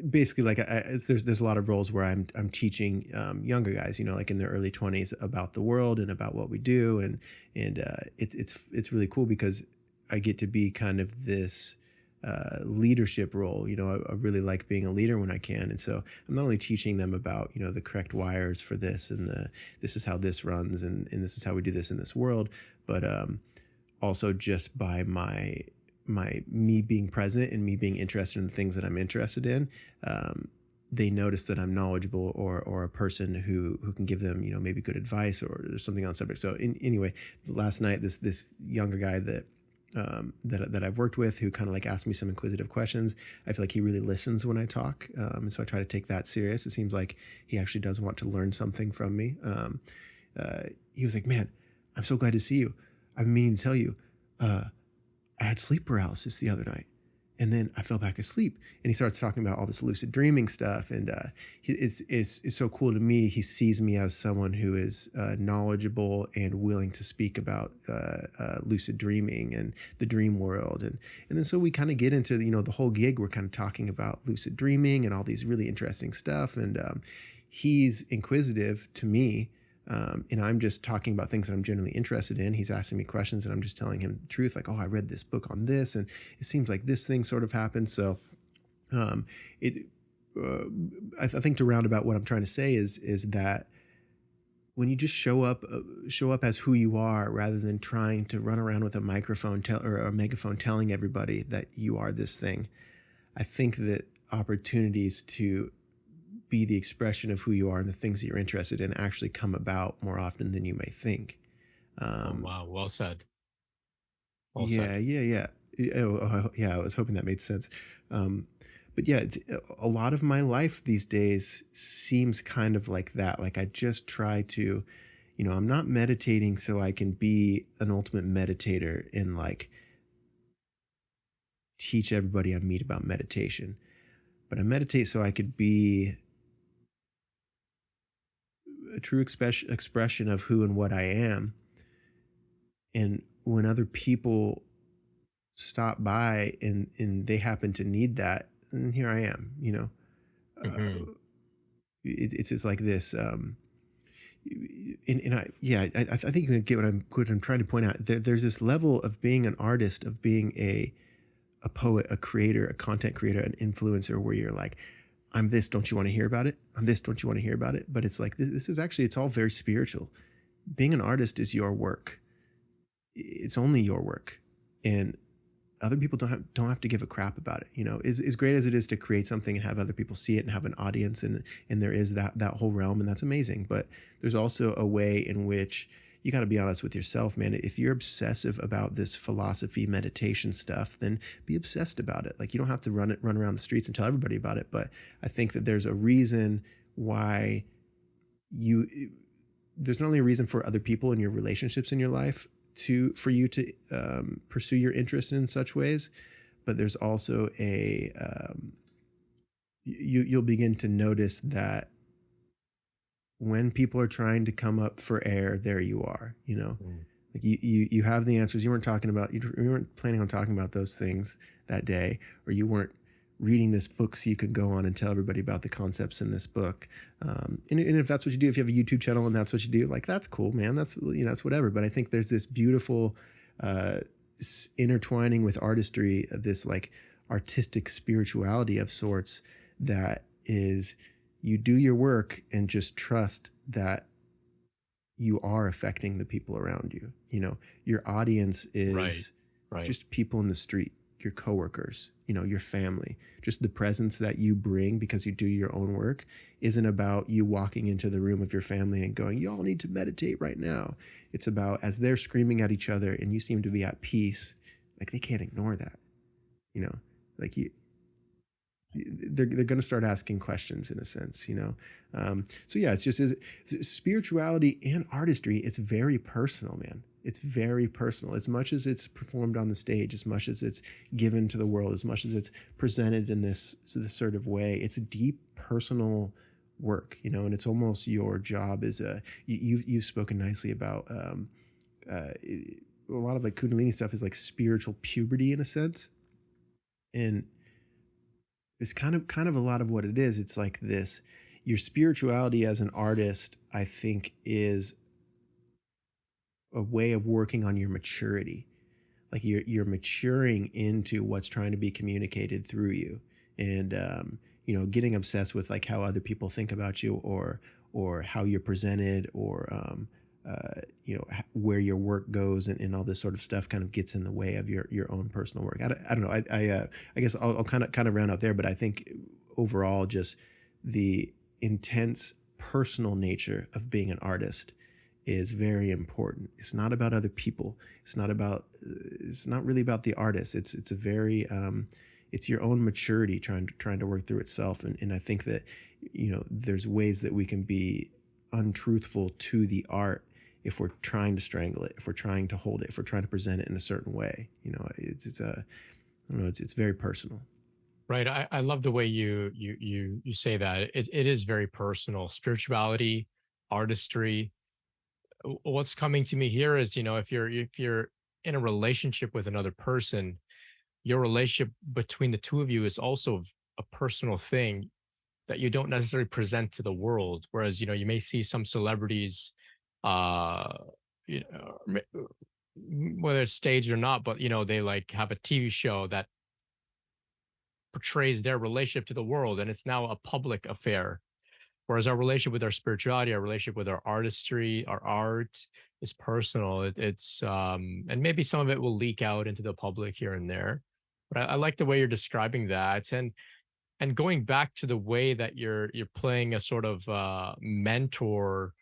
basically like there's a lot of roles where I'm teaching younger guys, like in their early 20s, about the world and about what we do, and it's really cool because I get to be kind of this leadership role. I really like being a leader when I can, and so I'm not only teaching them about the correct wires for this and this is how this runs and this is how we do this in this world, but also just by my me being present and me being interested in the things that I'm interested in, they notice that I'm knowledgeable or a person who can give them, maybe good advice or something on the subject. So anyway, last night, this younger guy that I've worked with, who kind of like asked me some inquisitive questions, I feel like he really listens when I talk. And so I try to take that serious. It seems like he actually does want to learn something from me. He was like, "Man, I'm so glad to see you. I've been meaning to tell you, I had sleep paralysis the other night, and then I fell back asleep." And he starts talking about all this lucid dreaming stuff. And it's so cool to me. He sees me as someone who is knowledgeable and willing to speak about lucid dreaming and the dream world. And then so we kind of get into, the whole gig. We're kind of talking about lucid dreaming and all these really interesting stuff. And he's inquisitive to me. And I'm just talking about things that I'm generally interested in. He's asking me questions and I'm just telling him the truth. Like, "Oh, I read this book on this, and it seems like this thing sort of happened." So, I think to round about what I'm trying to say is that when you just show up as who you are, rather than trying to run around with a microphone or a megaphone telling everybody that you are this thing, I think that opportunities to be the expression of who you are and the things that you're interested in actually come about more often than you may think. Wow. Well said. Well Yeah, said. yeah. Yeah, I was hoping that made sense. But yeah, a lot of my life these days seems kind of like that. Like I just try to, I'm not meditating so I can be an ultimate meditator and like teach everybody I meet about meditation. But I meditate so I could be a true expression of who and what I am. And when other people stop by and they happen to need that, and here I am, Mm-hmm. it's just like this. I think you can get what I'm trying to point out. There's this level of being an artist, of being a poet, a creator, a content creator, an influencer, where you're like, "I'm this, don't you want to hear about it? I'm this, don't you want to hear about it?" But it's like, this is actually, it's all very spiritual. Being an artist is your work. It's only your work. And other people don't have to give a crap about it. As great as it is to create something and have other people see it and have an audience, and there is that whole realm, and that's amazing. But there's also a way in which you got to be honest with yourself, man. If you're obsessive about this philosophy, meditation stuff, then be obsessed about it. Like, you don't have to run around the streets and tell everybody about it. But I think that there's a reason why there's not only a reason for other people in your relationships in your life for you to pursue your interest in such ways, but there's also you'll begin to notice that when people are trying to come up for air, there you are. Like you have the answers. You weren't planning on talking about those things that day, or you weren't reading this book so you could go on and tell everybody about the concepts in this book. And if that's what you do, if you have a YouTube channel and that's what you do, like, that's cool, man. That's whatever. But I think there's this beautiful intertwining with artistry, this like artistic spirituality of sorts, that is, you do your work and just trust that you are affecting the people around you. Your audience is Right. just people in the street, your coworkers, your family. Just the presence that you bring because you do your own work isn't about you walking into the room of your family and going, "You all need to meditate right now." It's about, as they're screaming at each other and you seem to be at peace, like, they can't ignore that. Like they're going to start asking questions, in a sense. So yeah, it's just spirituality and artistry. It's very personal, man. It's very personal. As much as it's performed on the stage, as much as it's given to the world, as much as it's presented in this sort of way, it's deep personal work, and it's almost your job as you've spoken nicely about a lot of like Kundalini stuff is like spiritual puberty, in a sense. And it's kind of a lot of what it is. It's like this, your spirituality as an artist, I think, is a way of working on your maturity. Like you're maturing into what's trying to be communicated through you. And, getting obsessed with like how other people think about you, or how you're presented, or where your work goes and all this sort of stuff kind of gets in the way of your own personal work. I don't know. I guess I'll kind of round out there, but I think overall, just the intense personal nature of being an artist is very important. It's not about other people. It's not really about the artist. It's a very it's your own maturity trying to work through itself. And I think that, there's ways that we can be untruthful to the art if we're trying to strangle it, if we're trying to hold it, if we're trying to present it in a certain way. It's I don't know, it's very personal. Right. I love the way you say that. It is very personal. Spirituality, artistry. What's coming to me here is, if you're in a relationship with another person, your relationship between the two of you is also a personal thing that you don't necessarily present to the world. Whereas, you may see some celebrities, uh, whether it's staged or not, but they like have a TV show that portrays their relationship to the world, and it's now a public affair. Whereas our relationship with our spirituality, our relationship with our artistry, our art is personal. And maybe some of it will leak out into the public here and there. But I like the way you're describing that. And going back to the way that you're playing a sort of mentor.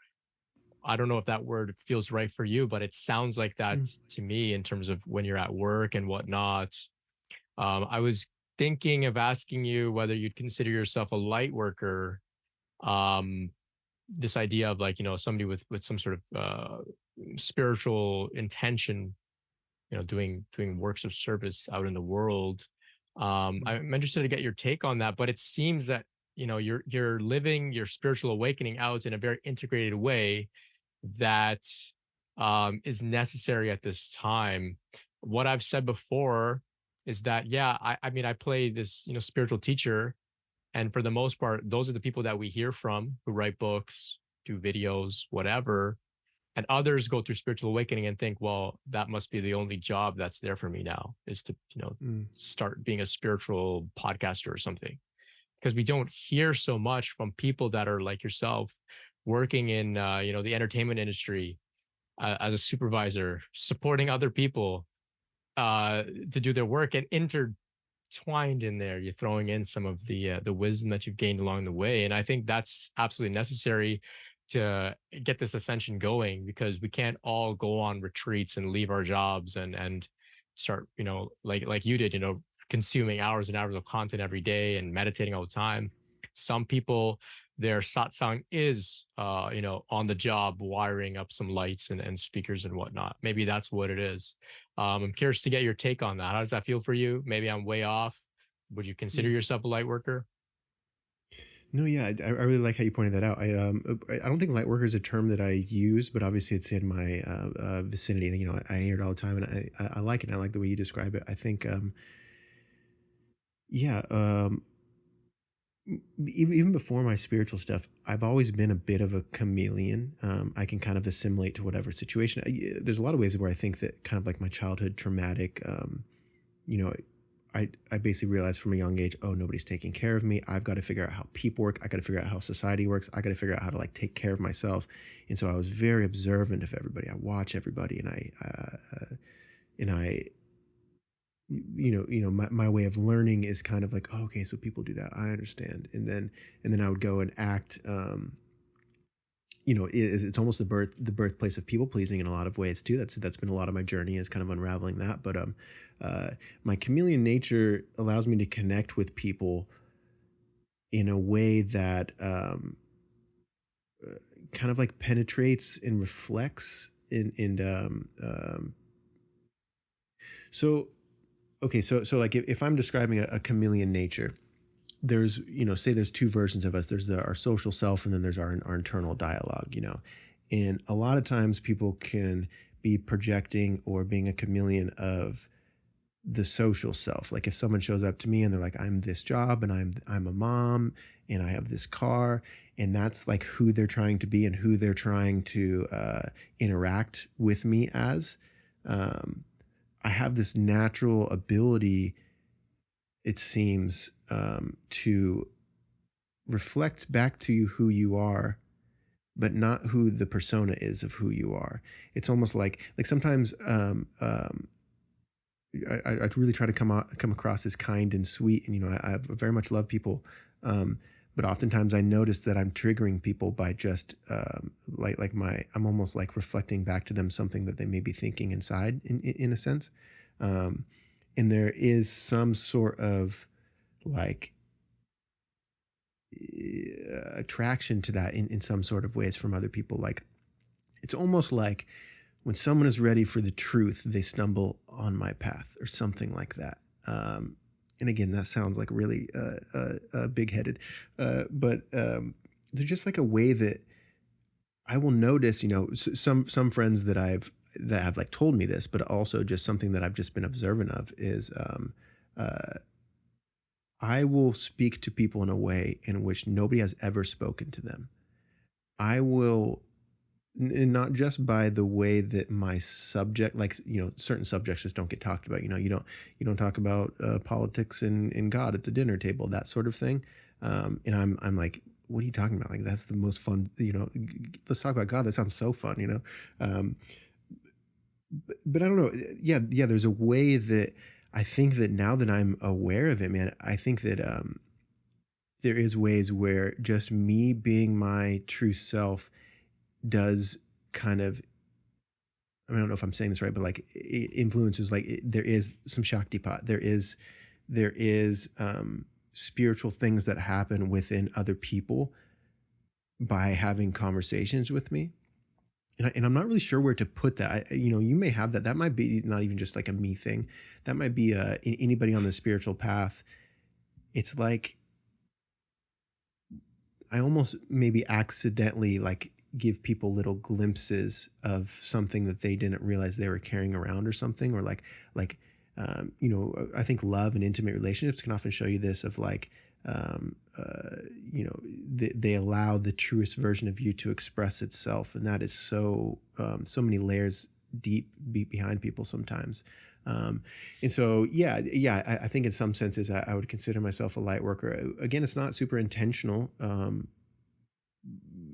I don't know if that word feels right for you, but it sounds like that Mm. to me in terms of when you're at work and whatnot. I was thinking of asking you whether you'd consider yourself a light worker. Um, this idea of, like, somebody with some sort of spiritual intention, doing works of service out in the world. I'm interested to get your take on that, but it seems that you're living your spiritual awakening out in a very integrated way that is necessary at this time. What I've said before is that, yeah, I mean, I play this, spiritual teacher, and for the most part, those are the people that we hear from who write books, do videos, whatever. And others go through spiritual awakening and think, well, that must be the only job that's there for me now, is to, Mm. start being a spiritual podcaster or something. Because we don't hear so much from people that are like yourself, working in, the entertainment industry, as a supervisor, supporting other people to do their work, and intertwined in there, you're throwing in some of the wisdom that you've gained along the way. And I think that's absolutely necessary to get this ascension going, because we can't all go on retreats and leave our jobs and start, like you did, consuming hours and hours of content every day and meditating all the time. Some people, their satsang is, on the job, wiring up some lights and speakers and whatnot. Maybe that's what it is. I'm curious to get your take on that. How does that feel for you? Maybe I'm way off. Would you consider Mm. yourself a light worker? No, yeah, I really like how you pointed that out. I don't think light worker is a term that I use, but obviously it's in my vicinity. I hear it all the time, and I like it. I like the way you describe it. I think, yeah, even before my spiritual stuff, I've always been a bit of a chameleon. I can kind of assimilate to whatever situation. There's a lot of ways where I think that kind of like my childhood traumatic, you know, I basically realized from a young age, oh, nobody's taking care of me. I've got to figure out how people work. I got to figure out how society works. I got to figure out how to like take care of myself. And so I was very observant of everybody. I watch everybody, and I, my way of learning is kind of like, oh, okay, so people do that. I understand. And then I would go and act, it's almost the birthplace of people pleasing in a lot of ways too. That's been a lot of my journey, is kind of unraveling that. But my chameleon nature allows me to connect with people in a way that kind of like penetrates and reflects so okay, so like if I'm describing a chameleon nature, there's, say there's two versions of us. There's our social self, and then there's our internal dialogue. And a lot of times people can be projecting or being a chameleon of the social self. Like if someone shows up to me and they're like, I'm this job, and I'm a mom, and I have this car, and that's like who they're trying to be and who they're trying to interact with me as. I have this natural ability, it seems, to reflect back to you who you are but not who the persona is of who you are. It's almost like sometimes I really try to come across as kind and sweet, and I very much love people, but oftentimes I notice that I'm triggering people by just I'm almost like reflecting back to them something that they may be thinking inside, in a sense, and there is some sort of like attraction to that in some sort of ways from other people. Like it's almost like when someone is ready for the truth, they stumble on my path or something like that. And again, that sounds like really big-headed, but they're just like a way that I will notice. Some friends that have like told me this, but also just something that I've just been observant of is uh, I will speak to people in a way in which nobody has ever spoken to them. I will not just by the way that my subject, like certain subjects just don't get talked about. You don't talk about politics and God at the dinner table, that sort of thing. And I'm like, what are you talking about? Like that's the most fun. Let's talk about God. That sounds so fun. But I don't know. Yeah. There's a way that I think that now that I'm aware of it, man, I think that there is ways where just me being my true self does kind of, I don't know if I'm saying this right, but like it influences, like there is some Shaktipat. There is spiritual things that happen within other people by having conversations with me. And I'm not really sure where to put that. You may have that. That might be not even just like a me thing. That might be anybody on the spiritual path. It's like I almost maybe accidentally like give people little glimpses of something that they didn't realize they were carrying around or something, or I think love and intimate relationships can often show you this of like, they allow the truest version of you to express itself. And that is so many layers deep behind people sometimes. And so, I think in some senses I would consider myself a light worker. Again, it's not super intentional.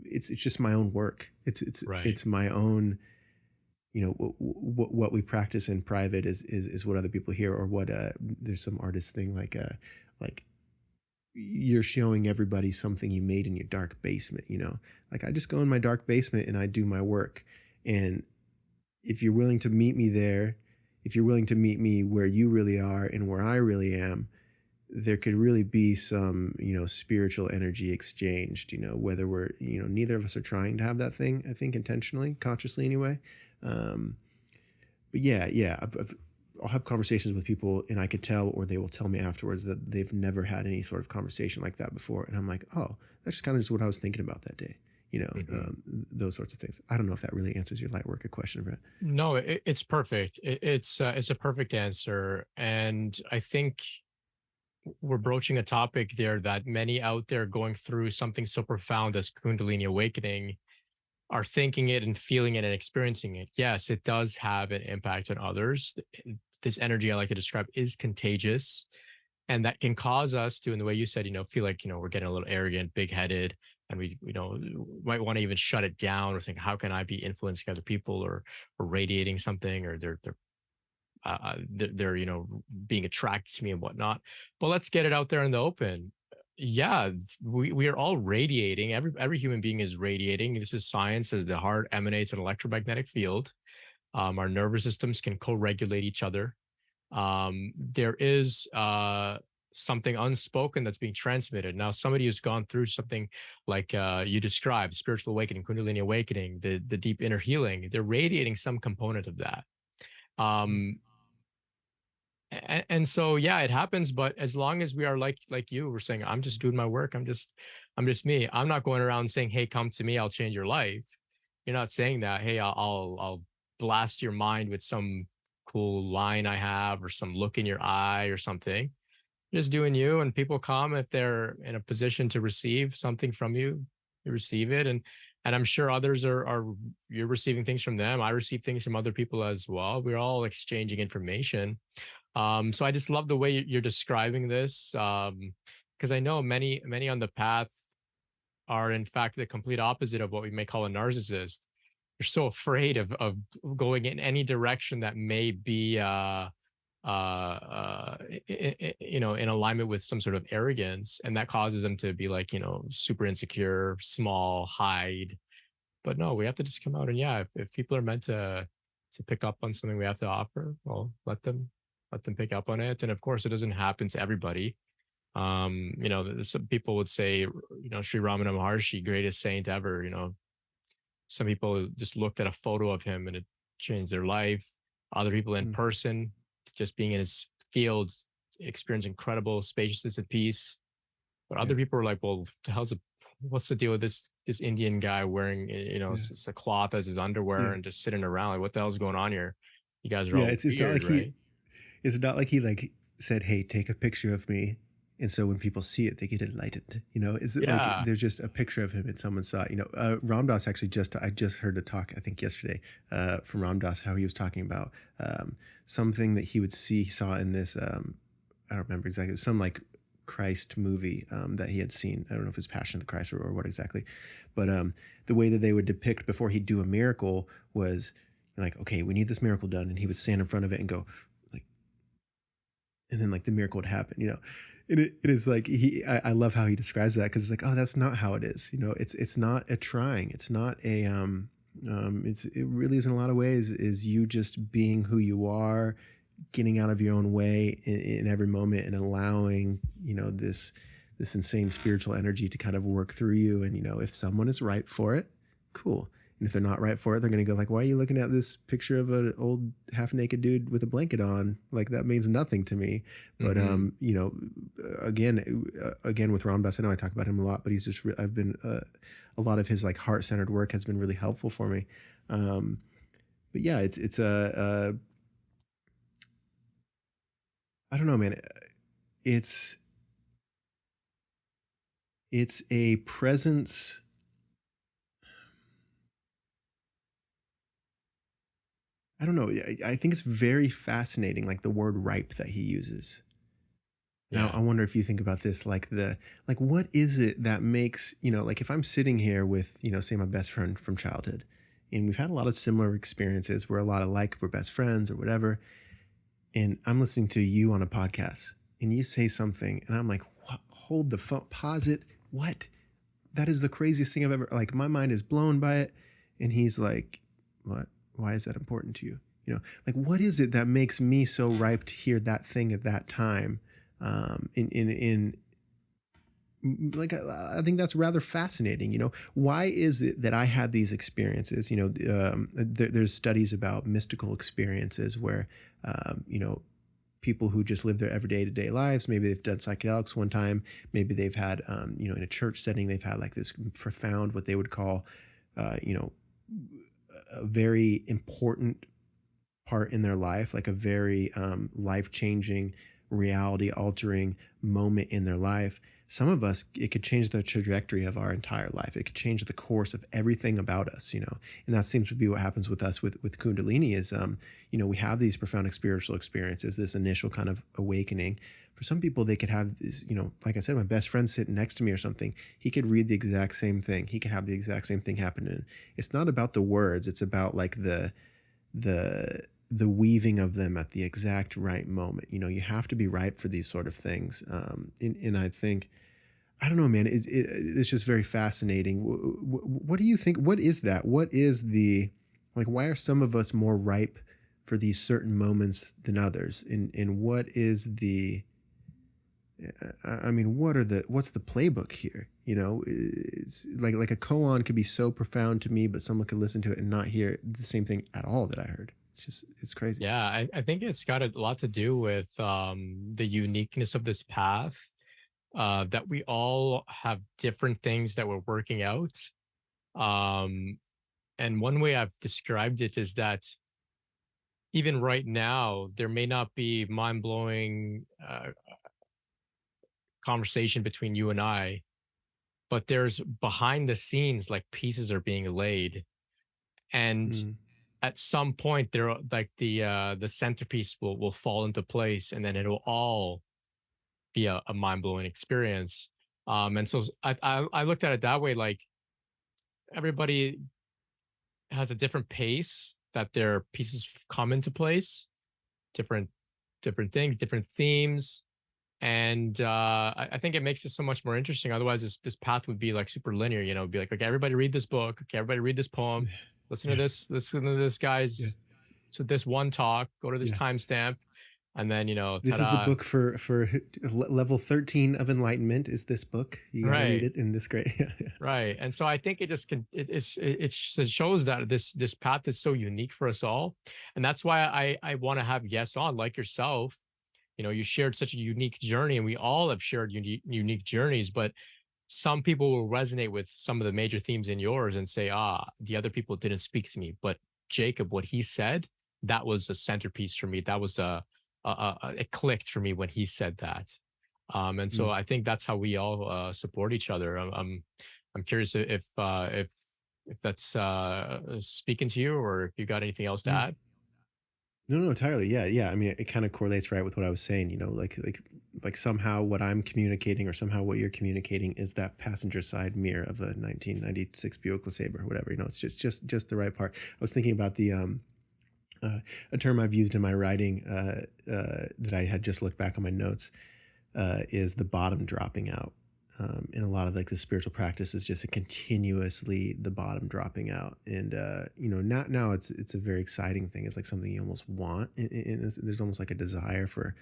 It's just my own work. Right. It's my own, what we practice in private is what other people hear, or what, there's some artist thing like you're showing everybody something you made in your dark basement, like I just go in my dark basement and I do my work. And if you're willing to meet me there, if you're willing to meet me where you really are and where I really am, there could really be some, spiritual energy exchanged, whether we're, neither of us are trying to have that thing, I think intentionally, consciously anyway. But I'll have conversations with people and I could tell, or they will tell me afterwards that they've never had any sort of conversation like that before. And I'm like, oh, that's just kind of just what I was thinking about that day. Those sorts of things. I don't know if that really answers your light worker question, Brett. No, it's perfect. It's a perfect answer. And I think we're broaching a topic there that many out there going through something so profound as Kundalini Awakening are thinking it and feeling it and experiencing it. Yes, it does have an impact on others. This energy I like to describe is contagious. And that can cause us to, in the way you said, feel like, we're getting a little arrogant, big headed, and we, might want to even shut it down or think, how can I be influencing other people or radiating something, or they're being attracted to me and whatnot. But let's get it out there in the open. Yeah, we are all radiating. Every human being is radiating. This is science. As the heart emanates an electromagnetic field. Our nervous systems can co-regulate each other. There is something unspoken that's being transmitted. Now, somebody who's gone through something like you described, spiritual awakening, Kundalini awakening, the deep inner healing, they're radiating some component of that. And so, yeah, it happens. But as long as we are like you were saying, I'm just doing my work. I'm just me. I'm not going around saying, hey, come to me, I'll change your life. You're not saying that, hey, I'll blast your mind with some cool line I have or some look in your eye or something. You're just doing you, and people come if they're in a position to receive something from you, you receive it. And I'm sure others are you're receiving things from them. I receive things from other people as well. We're all exchanging information. So I just love the way you're describing this, because I know many on the path are in fact the complete opposite of what we may call a narcissist. They're so afraid of going in any direction that may be in alignment with some sort of arrogance, and that causes them to be like, super insecure, small, hide. But no, we have to just come out and, yeah, if people are meant to pick up on something we have to offer, well, let them pick up on it. And of course, it doesn't happen to everybody. Some people would say, Sri Ramana Maharshi, greatest saint ever. Some people just looked at a photo of him and it changed their life. Other people in Mm. person, just being in his field, experience incredible spaciousness and peace. But Yeah. other people are like, well, what's the deal with this Indian guy wearing, Yeah. a cloth as his underwear Yeah. and just sitting around? Like, what the hell's going on here? You guys are Yeah. all It's not like weird, right? he like said, "Hey, take a picture of me." And so when people see it, they get enlightened. Is it like Yeah. there's just a picture of him and someone saw it? Ram Dass actually I just heard a talk, I think yesterday, from Ram Dass, how he was talking about something that he saw in this, I don't remember exactly, it was some like Christ movie that he had seen. I don't know if it's Passion of the Christ or what exactly. But the way that they would depict before he'd do a miracle was like, okay, we need this miracle done. And he would stand in front of it and go, like, and then like the miracle would happen. It is like I love how he describes that, because it's like, oh, that's not how it is. It's not a trying. It's not a it really is, in a lot of ways, is you just being who you are, getting out of your own way in every moment, and allowing this insane spiritual energy to kind of work through you. And if someone is right for it, cool. And if they're not right for it, they're going to go like, why are you looking at this picture of an old half naked dude with a blanket on? Like, that means nothing to me. But, Mhm. again, with Ram Dass, I know I talk about him a lot, but I've been, a lot of his like heart centered work has been really helpful for me. But yeah, it's I don't know, man. It's a presence. I don't know. I think it's very fascinating, like the word ripe that he uses. Now, Yeah. I wonder if you think about this, like what is it that makes, like if I'm sitting here with, say my best friend from childhood, and we've had a lot of similar experiences, we're a lot alike, we're best friends or whatever, and I'm listening to you on a podcast and you say something and I'm like, what? Hold the phone, pause it. What? That is the craziest thing I've ever, like, my mind is blown by it. And he's like, what? Why is that important to you? Like, what is it that makes me so ripe to hear that thing at that time? In like, I think that's rather fascinating. Why is it that I had these experiences? There's studies about mystical experiences where, people who just live their everyday to day lives. Maybe they've done psychedelics one time. Maybe they've had, in a church setting, they've had like this profound, what they would call, a very important part in their life, like a very life changing, reality altering moment in their life. Some of us, it could change the trajectory of our entire life. It could change the course of everything about us, and that seems to be what happens with us with Kundalini is, we have these profound spiritual experiences, this initial kind of awakening. For some people, they could have this, like I said, my best friend sitting next to me or something, he could read the exact same thing. He could have the exact same thing happen. And it's not about the words. It's about like the weaving of them at the exact right moment. You have to be right for these sort of things. And I think, I don't know, man, it's just very fascinating. What do you think? What is that? What is like, why are some of us more ripe for these certain moments than others? And what is I mean, what's the playbook here? It's like a koan could be so profound to me, but someone could listen to it and not hear the same thing at all that I heard. It's crazy. Yeah, I think it's got a lot to do with the uniqueness of this path, that we all have different things that we're working out. Um, and one way I've described it is that even right now, there may not be mind blowing conversation between you and I, but there's behind the scenes, like pieces are being laid. And Mm, at some point, there like the centerpiece will fall into place, and then it'll all be a mind blowing experience. And so I looked at it that way, like everybody has a different pace that their pieces come into place, different things, different themes. And I think it makes it so much more interesting. Otherwise, this path would be like super linear. You know, it'd be like, okay, everybody read this book. Okay, everybody read this poem. Listen to Yeah. this. Listen to this Yeah. guy's to this one talk. Go to this Yeah. timestamp, and then This is the ta-da! book for level 13 of enlightenment is this book. You got to read Right, it in this great. Yeah. right. And so I think it just can. It shows that this path is so unique for us all, and that's why I want to have guests on like yourself. You know, you shared such a unique journey, and we all have shared unique journeys, but some people will resonate with some of the major themes in yours and say, the other people didn't speak to me. But Jacob, what he said, that was a centerpiece for me. That was it clicked for me when he said that. And so Mm. I think that's how we all support each other. I'm curious if that's speaking to you, or if you got anything else to Mm. add. No, no, entirely. Yeah, yeah. I mean, it kind of correlates right with what I was saying. You know, like somehow what I'm communicating or somehow what you're communicating is that passenger side mirror of a 1996 Buick LeSabre or whatever. You know, it's just the right part. I was thinking about the a term I've used in my writing that I had just looked back on my notes is the bottom dropping out. In a lot of like the spiritual practice is just a continuously the bottom dropping out, and you know, now it's a very exciting thing. It's like something you almost want, and there's almost like a desire for,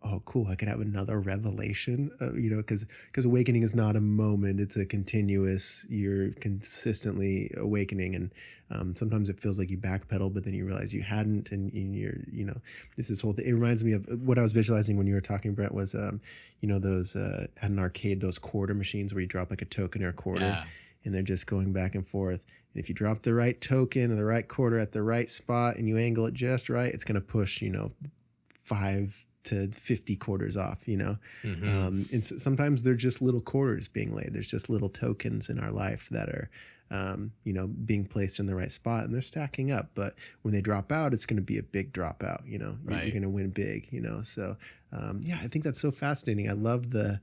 oh cool, I could have another revelation, you know, because awakening is not a moment, it's a continuous, you're consistently awakening, and sometimes it feels like you backpedal, but then you realize you hadn't, and you're, you know, this whole thing. It reminds me of what I was visualizing when you were talking, Brett, was you know, those at an arcade, those quarter machines where you drop like a token or a quarter, Yeah. and they're just going back and forth. And if you drop the right token or the right quarter at the right spot and you angle it just right, it's going to push, you know, 5 to 50 quarters off, you know. Mm-hmm. And sometimes they're just little quarters being laid. There's just little tokens in our life that are, you know, being placed in the right spot, and they're stacking up. But when they drop out, it's going to be a big dropout, you know. You're Right. going to win big, you know. So, yeah, I think that's so fascinating. I love the,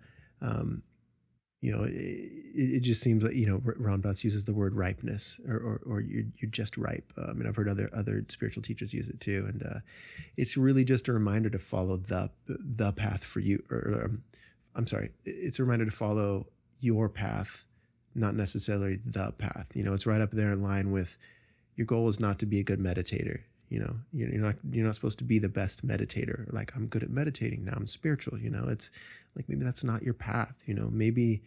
you know, it just seems like, you know, Ron Bus uses the word ripeness, or you're just ripe. And I've heard other spiritual teachers use it too. And it's really just a reminder to follow the path for you, or I'm sorry, it's a reminder to follow your path, not necessarily the path. You know, it's right up there in line with your goal is not to be a good meditator. You know, you're not supposed to be the best meditator. Like, I'm good at meditating now, I'm spiritual. You know, it's like, maybe that's not your path. You know, maybe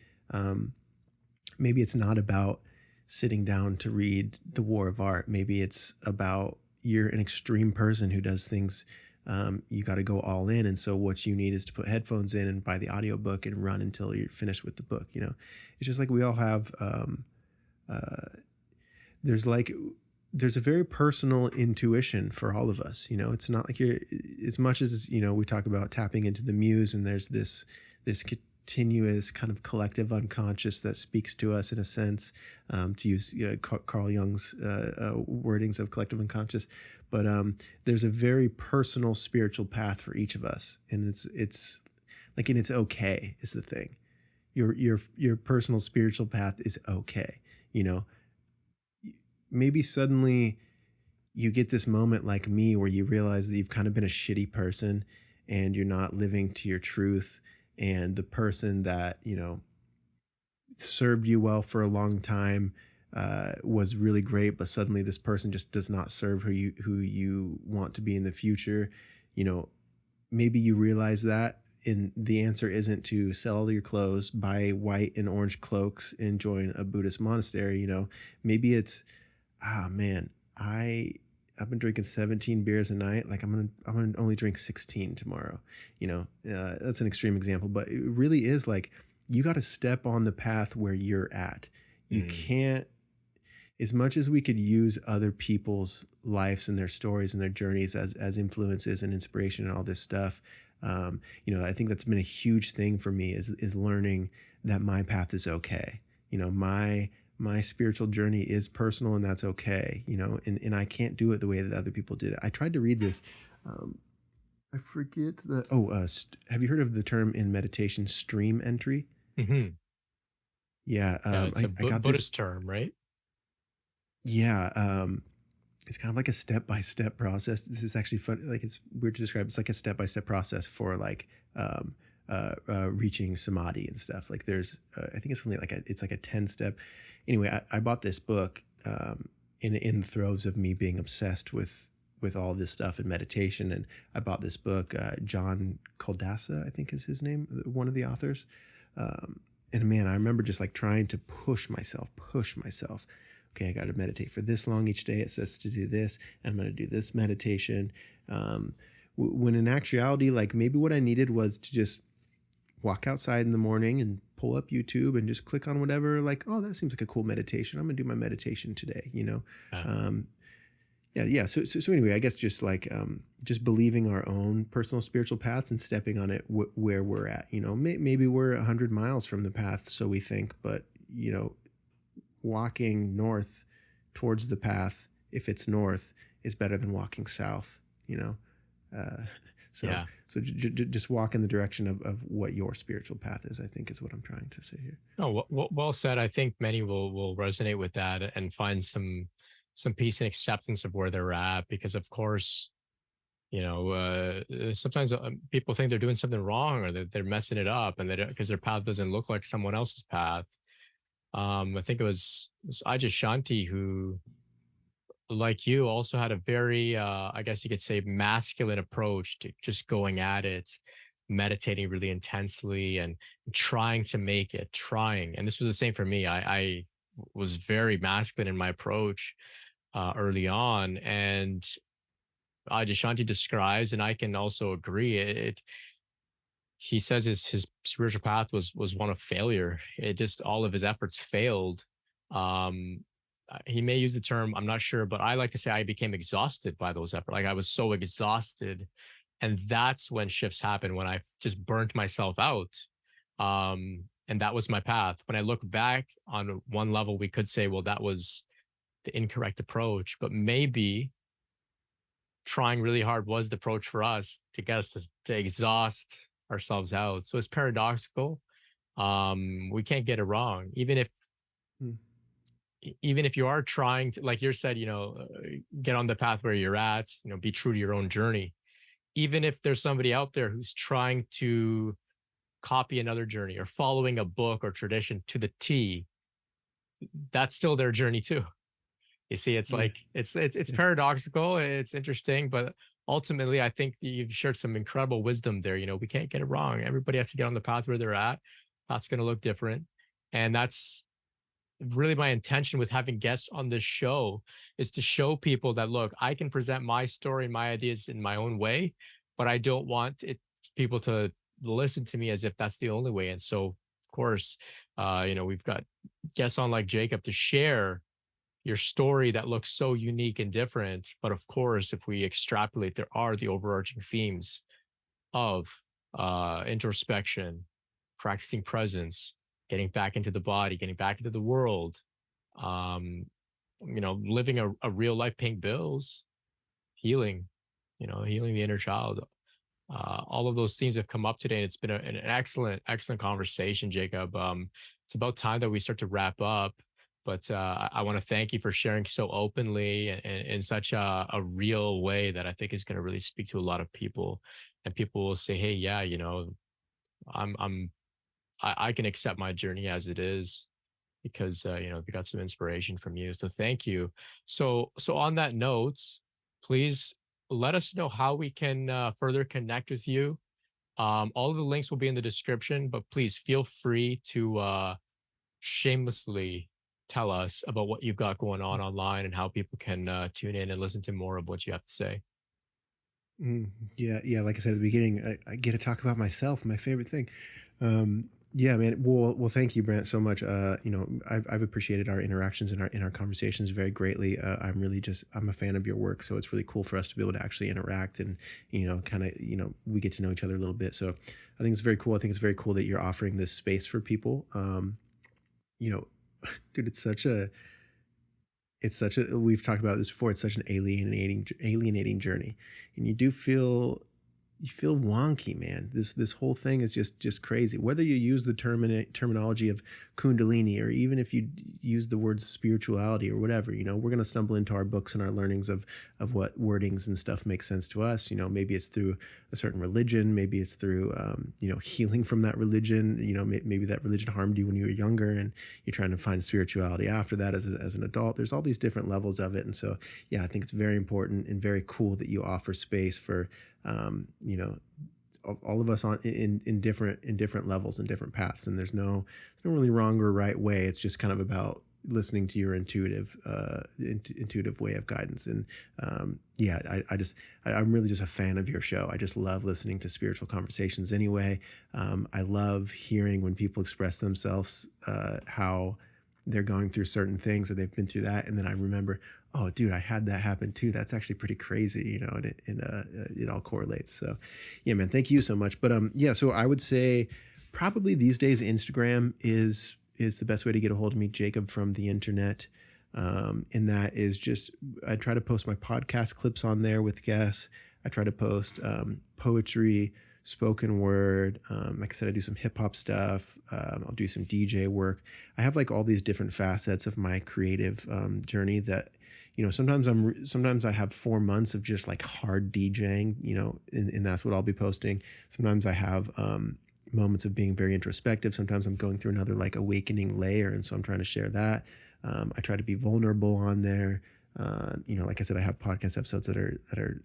it's not about sitting down to read The War of Art. Maybe it's about you're an extreme person who does things. You got to go all in, and so what you need is to put headphones in and buy the audiobook and run until you're finished with the book. You know, it's just like we all have. There's a very personal intuition for all of us. You know, it's not like you're, as much as, you know, we talk about tapping into the muse, and there's this continuous kind of collective unconscious that speaks to us in a sense, to use Carl Jung's wordings of collective unconscious. But there's a very personal spiritual path for each of us, and it's like, and it's okay is the thing. Your personal spiritual path is okay. You know, maybe suddenly you get this moment like me where you realize that you've kind of been a shitty person and you're not living to your truth, and the person that, you know, served you well for a long time was really great, but suddenly this person just does not serve who you want to be in the future. You know, maybe you realize that, and the answer isn't to sell all your clothes, buy white and orange cloaks, and join a Buddhist monastery. You know, maybe it's, man, I've been drinking 17 beers a night. Like, I'm gonna only drink 16 tomorrow. You know, that's an extreme example, but it really is like, you got to step on the path where you're at. You can't, as much as we could use other people's lives and their stories and their journeys as influences and inspiration and all this stuff. You know, I think that's been a huge thing for me is learning that my path is okay. You know, my spiritual journey is personal, and that's okay. You know, and I can't do it the way that other people did it. I tried to read this. I forget the, have you heard of the term in meditation, stream entry? Mm-hmm. Yeah, Yeah, it's a I got this. Buddhist term, right? Yeah, it's kind of like a step by step process. This is actually fun. Like it's weird to describe. It's like a step by step process for like um, reaching samadhi and stuff. Like there's, I think it's something like it's like a 10 step. Anyway, I bought this book in the throes of me being obsessed with all this stuff and meditation. And I bought this book. John Koldasa, I think is his name, one of the authors. And man, I remember just like trying to push myself. Okay, I got to meditate for this long each day. It says to do this. I'm going to do this meditation. When in actuality, like maybe what I needed was to just walk outside in the morning and pull up YouTube and just click on whatever, like, oh, that seems like a cool meditation. I'm going to do my meditation today, you know? Yeah. Yeah. So anyway, I guess just like, just believing our own personal spiritual paths and stepping on it where we're at, you know, maybe we're 100 miles from the path. So we think, but you know, walking north towards the path, if it's north, is better than walking south, you know? Uh, so Yeah. just walk in the direction of what your spiritual path is, I think is what I'm trying to say here. Oh, well said. I think many will resonate with that and find some peace and acceptance of where they're at, because of course, sometimes people think they're doing something wrong, or that they're messing it up, and that because their path doesn't look like someone else's path. I think it was Ajay Shanti who, like you, also had a very, I guess you could say, masculine approach to just going at it, meditating really intensely and trying to make it, trying. And this was the same for me. I was very masculine in my approach early on. And Adyashanti describes, and I can also agree, he says his spiritual path was one of failure. It just, all of his efforts failed. He may use the term, I'm not sure, but I like to say I became exhausted by those efforts. Like I was so exhausted, and that's when shifts happen, when I just burnt myself out. And that was my path. When I look back, on one level, we could say, well, that was the incorrect approach, but maybe trying really hard was the approach for us to get us to exhaust ourselves out. So it's paradoxical. We can't get it wrong. Hmm. Even if you are trying to, like you said, get on the path where you're at, be true to your own journey. Even if there's somebody out there who's trying to copy another journey or following a book or tradition to the T, that's still their journey too. You see, it's Yeah. like it's Yeah. paradoxical. It's interesting, but ultimately, I think that you've shared some incredible wisdom there. We can't get it wrong. Everybody has to get on the path where they're at. That's going to look different, and that's really my intention with having guests on this show, is to show people that, look, I can present my story and my ideas in my own way, but I don't want people to listen to me as if that's the only way. And so, of course, we've got guests on like Jacob to share your story that looks so unique and different. But of course, if we extrapolate, there are the overarching themes of introspection, practicing presence, getting back into the body, getting back into the world, um, living a real life, paying bills, healing, healing the inner child. All of those themes have come up today, and it's been an excellent conversation, Jacob. It's about time that we start to wrap up, but I want to thank you for sharing so openly and in such a real way that I think is going to really speak to a lot of people, and people will say, "Hey, yeah, I'm I'm I can accept my journey as it is." Because we got some inspiration from you, so thank you. So on that note, please let us know how we can further connect with you. All of the links will be in the description, but please feel free to shamelessly tell us about what you've got going on online and how people can tune in and listen to more of what you have to say. Mm, yeah. Like I said at the beginning, I get to talk about myself, my favorite thing. Yeah, man. Well, thank you, Brant, so much. I've appreciated our interactions and our conversations very greatly. I'm a fan of your work, so it's really cool for us to be able to actually interact and kind of we get to know each other a little bit. So I think it's very cool. I think it's very cool that you're offering this space for people. You know, dude, it's such a we've talked about this before. It's such an alienating journey, and you do feel you feel wonky, man. This whole thing is just crazy. Whether you use the terminology of Kundalini, or even if you use the word spirituality or whatever, we're going to stumble into our books and our learnings of what wordings and stuff make sense to us. Maybe it's through a certain religion, maybe it's through healing from that religion. Maybe that religion harmed you when you were younger, and you're trying to find spirituality after that as an adult. There's all these different levels of it, and so I think it's very important and very cool that you offer space for all of us in different levels and different paths, and there's no really wrong or right way. It's just kind of about listening to your intuitive way of guidance. And I'm really just a fan of your show. I just love listening to spiritual conversations anyway. I love hearing when people express themselves, how they're going through certain things or they've been through that, and then I remember, oh dude, I had that happen too. That's actually pretty crazy, and it all correlates. So yeah, man, thank you so much. But so I would say probably these days Instagram is the best way to get a hold of me, Jacob from the Internet. And that is just, I try to post my podcast clips on there with guests. I try to post poetry, spoken word. Like I said, I do some hip hop stuff. I'll do some DJ work. I have like all these different facets of my creative journey that, sometimes I have 4 months of just like hard DJing, and that's what I'll be posting. Sometimes I have moments of being very introspective. Sometimes I'm going through another like awakening layer, and so I'm trying to share that. I try to be vulnerable on there. Like I said, I have podcast episodes that are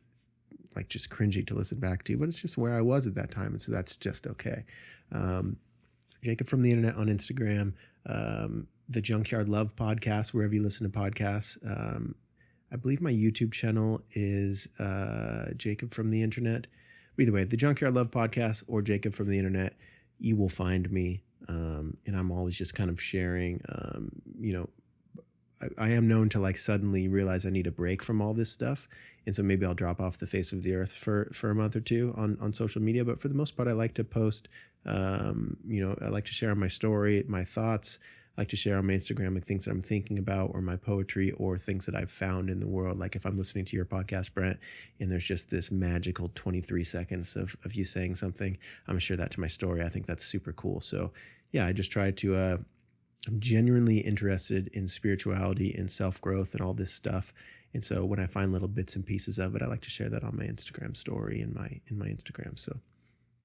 like just cringy to listen back to, but it's just where I was at that time, and so that's just okay. Jacob from the Internet on Instagram, the Junkyard Love podcast, wherever you listen to podcasts. I believe my YouTube channel is Jacob from the Internet. Either way, the Junkyard Love podcast or Jacob from the Internet, you will find me. And I'm always just kind of sharing, I am known to like suddenly realize I need a break from all this stuff. And so maybe I'll drop off the face of the earth for a month or two on social media. But for the most part, I like to post, I like to share my story, my thoughts. I like to share on my Instagram like things that I'm thinking about, or my poetry, or things that I've found in the world. Like if I'm listening to your podcast, Brent, and there's just this magical 23 seconds of you saying something, I'm gonna share that to my story. I think that's super cool. So yeah, I just try to, I'm genuinely interested in spirituality and self-growth and all this stuff. And so when I find little bits and pieces of it, I like to share that on my Instagram story and in my Instagram. So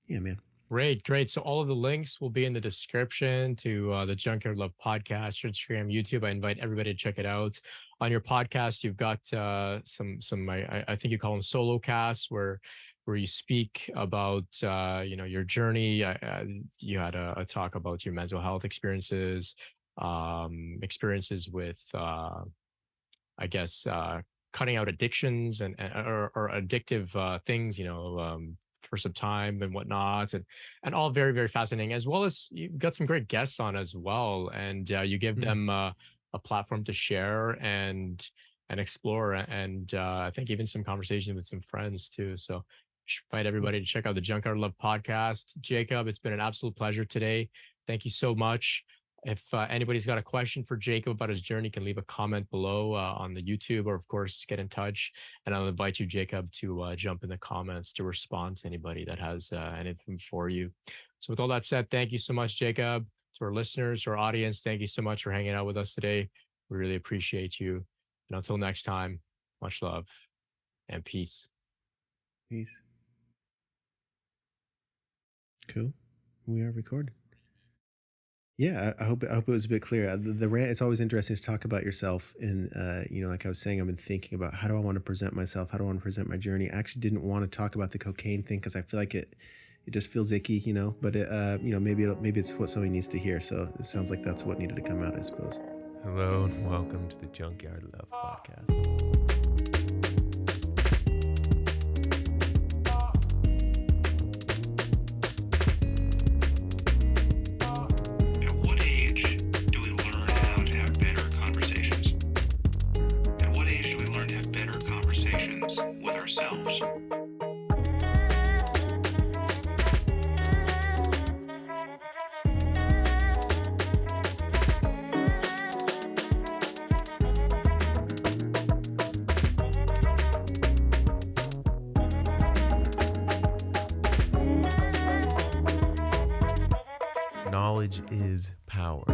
yeah, man. Great. So all of the links will be in the description to the Junkyard Love podcast, your Instagram, YouTube. I invite everybody to check it out. On your podcast, you've got some I think you call them solocasts, where you speak about your journey. You had a talk about your mental health experiences, experiences with cutting out addictions or addictive things, for some time and whatnot, and all very, very fascinating, as well as you've got some great guests on as well. And you give them a platform to share and explore. And I think even some conversation with some friends too. So I should invite everybody to check out the Junkyard Love podcast. Jacob, it's been an absolute pleasure today. Thank you so much. If anybody's got a question for Jacob about his journey, can leave a comment below on the YouTube, or of course get in touch, and I'll invite you, Jacob, to jump in the comments to respond to anybody that has anything for you. So with all that said, thank you so much, Jacob. To our listeners, to our audience, thank you so much for hanging out with us today. We really appreciate you. And until next time, much love and peace. Peace. Cool. We are recording. Yeah, I hope it was a bit clear. The rant, it's always interesting to talk about yourself. And, like I was saying, I've been thinking about how do I want to present myself? How do I want to present my journey? I actually didn't want to talk about the cocaine thing because I feel like it just feels icky, but maybe it's what somebody needs to hear. So it sounds like that's what needed to come out, I suppose. Hello and welcome to the Junkyard Love podcast. With ourselves. Knowledge is power.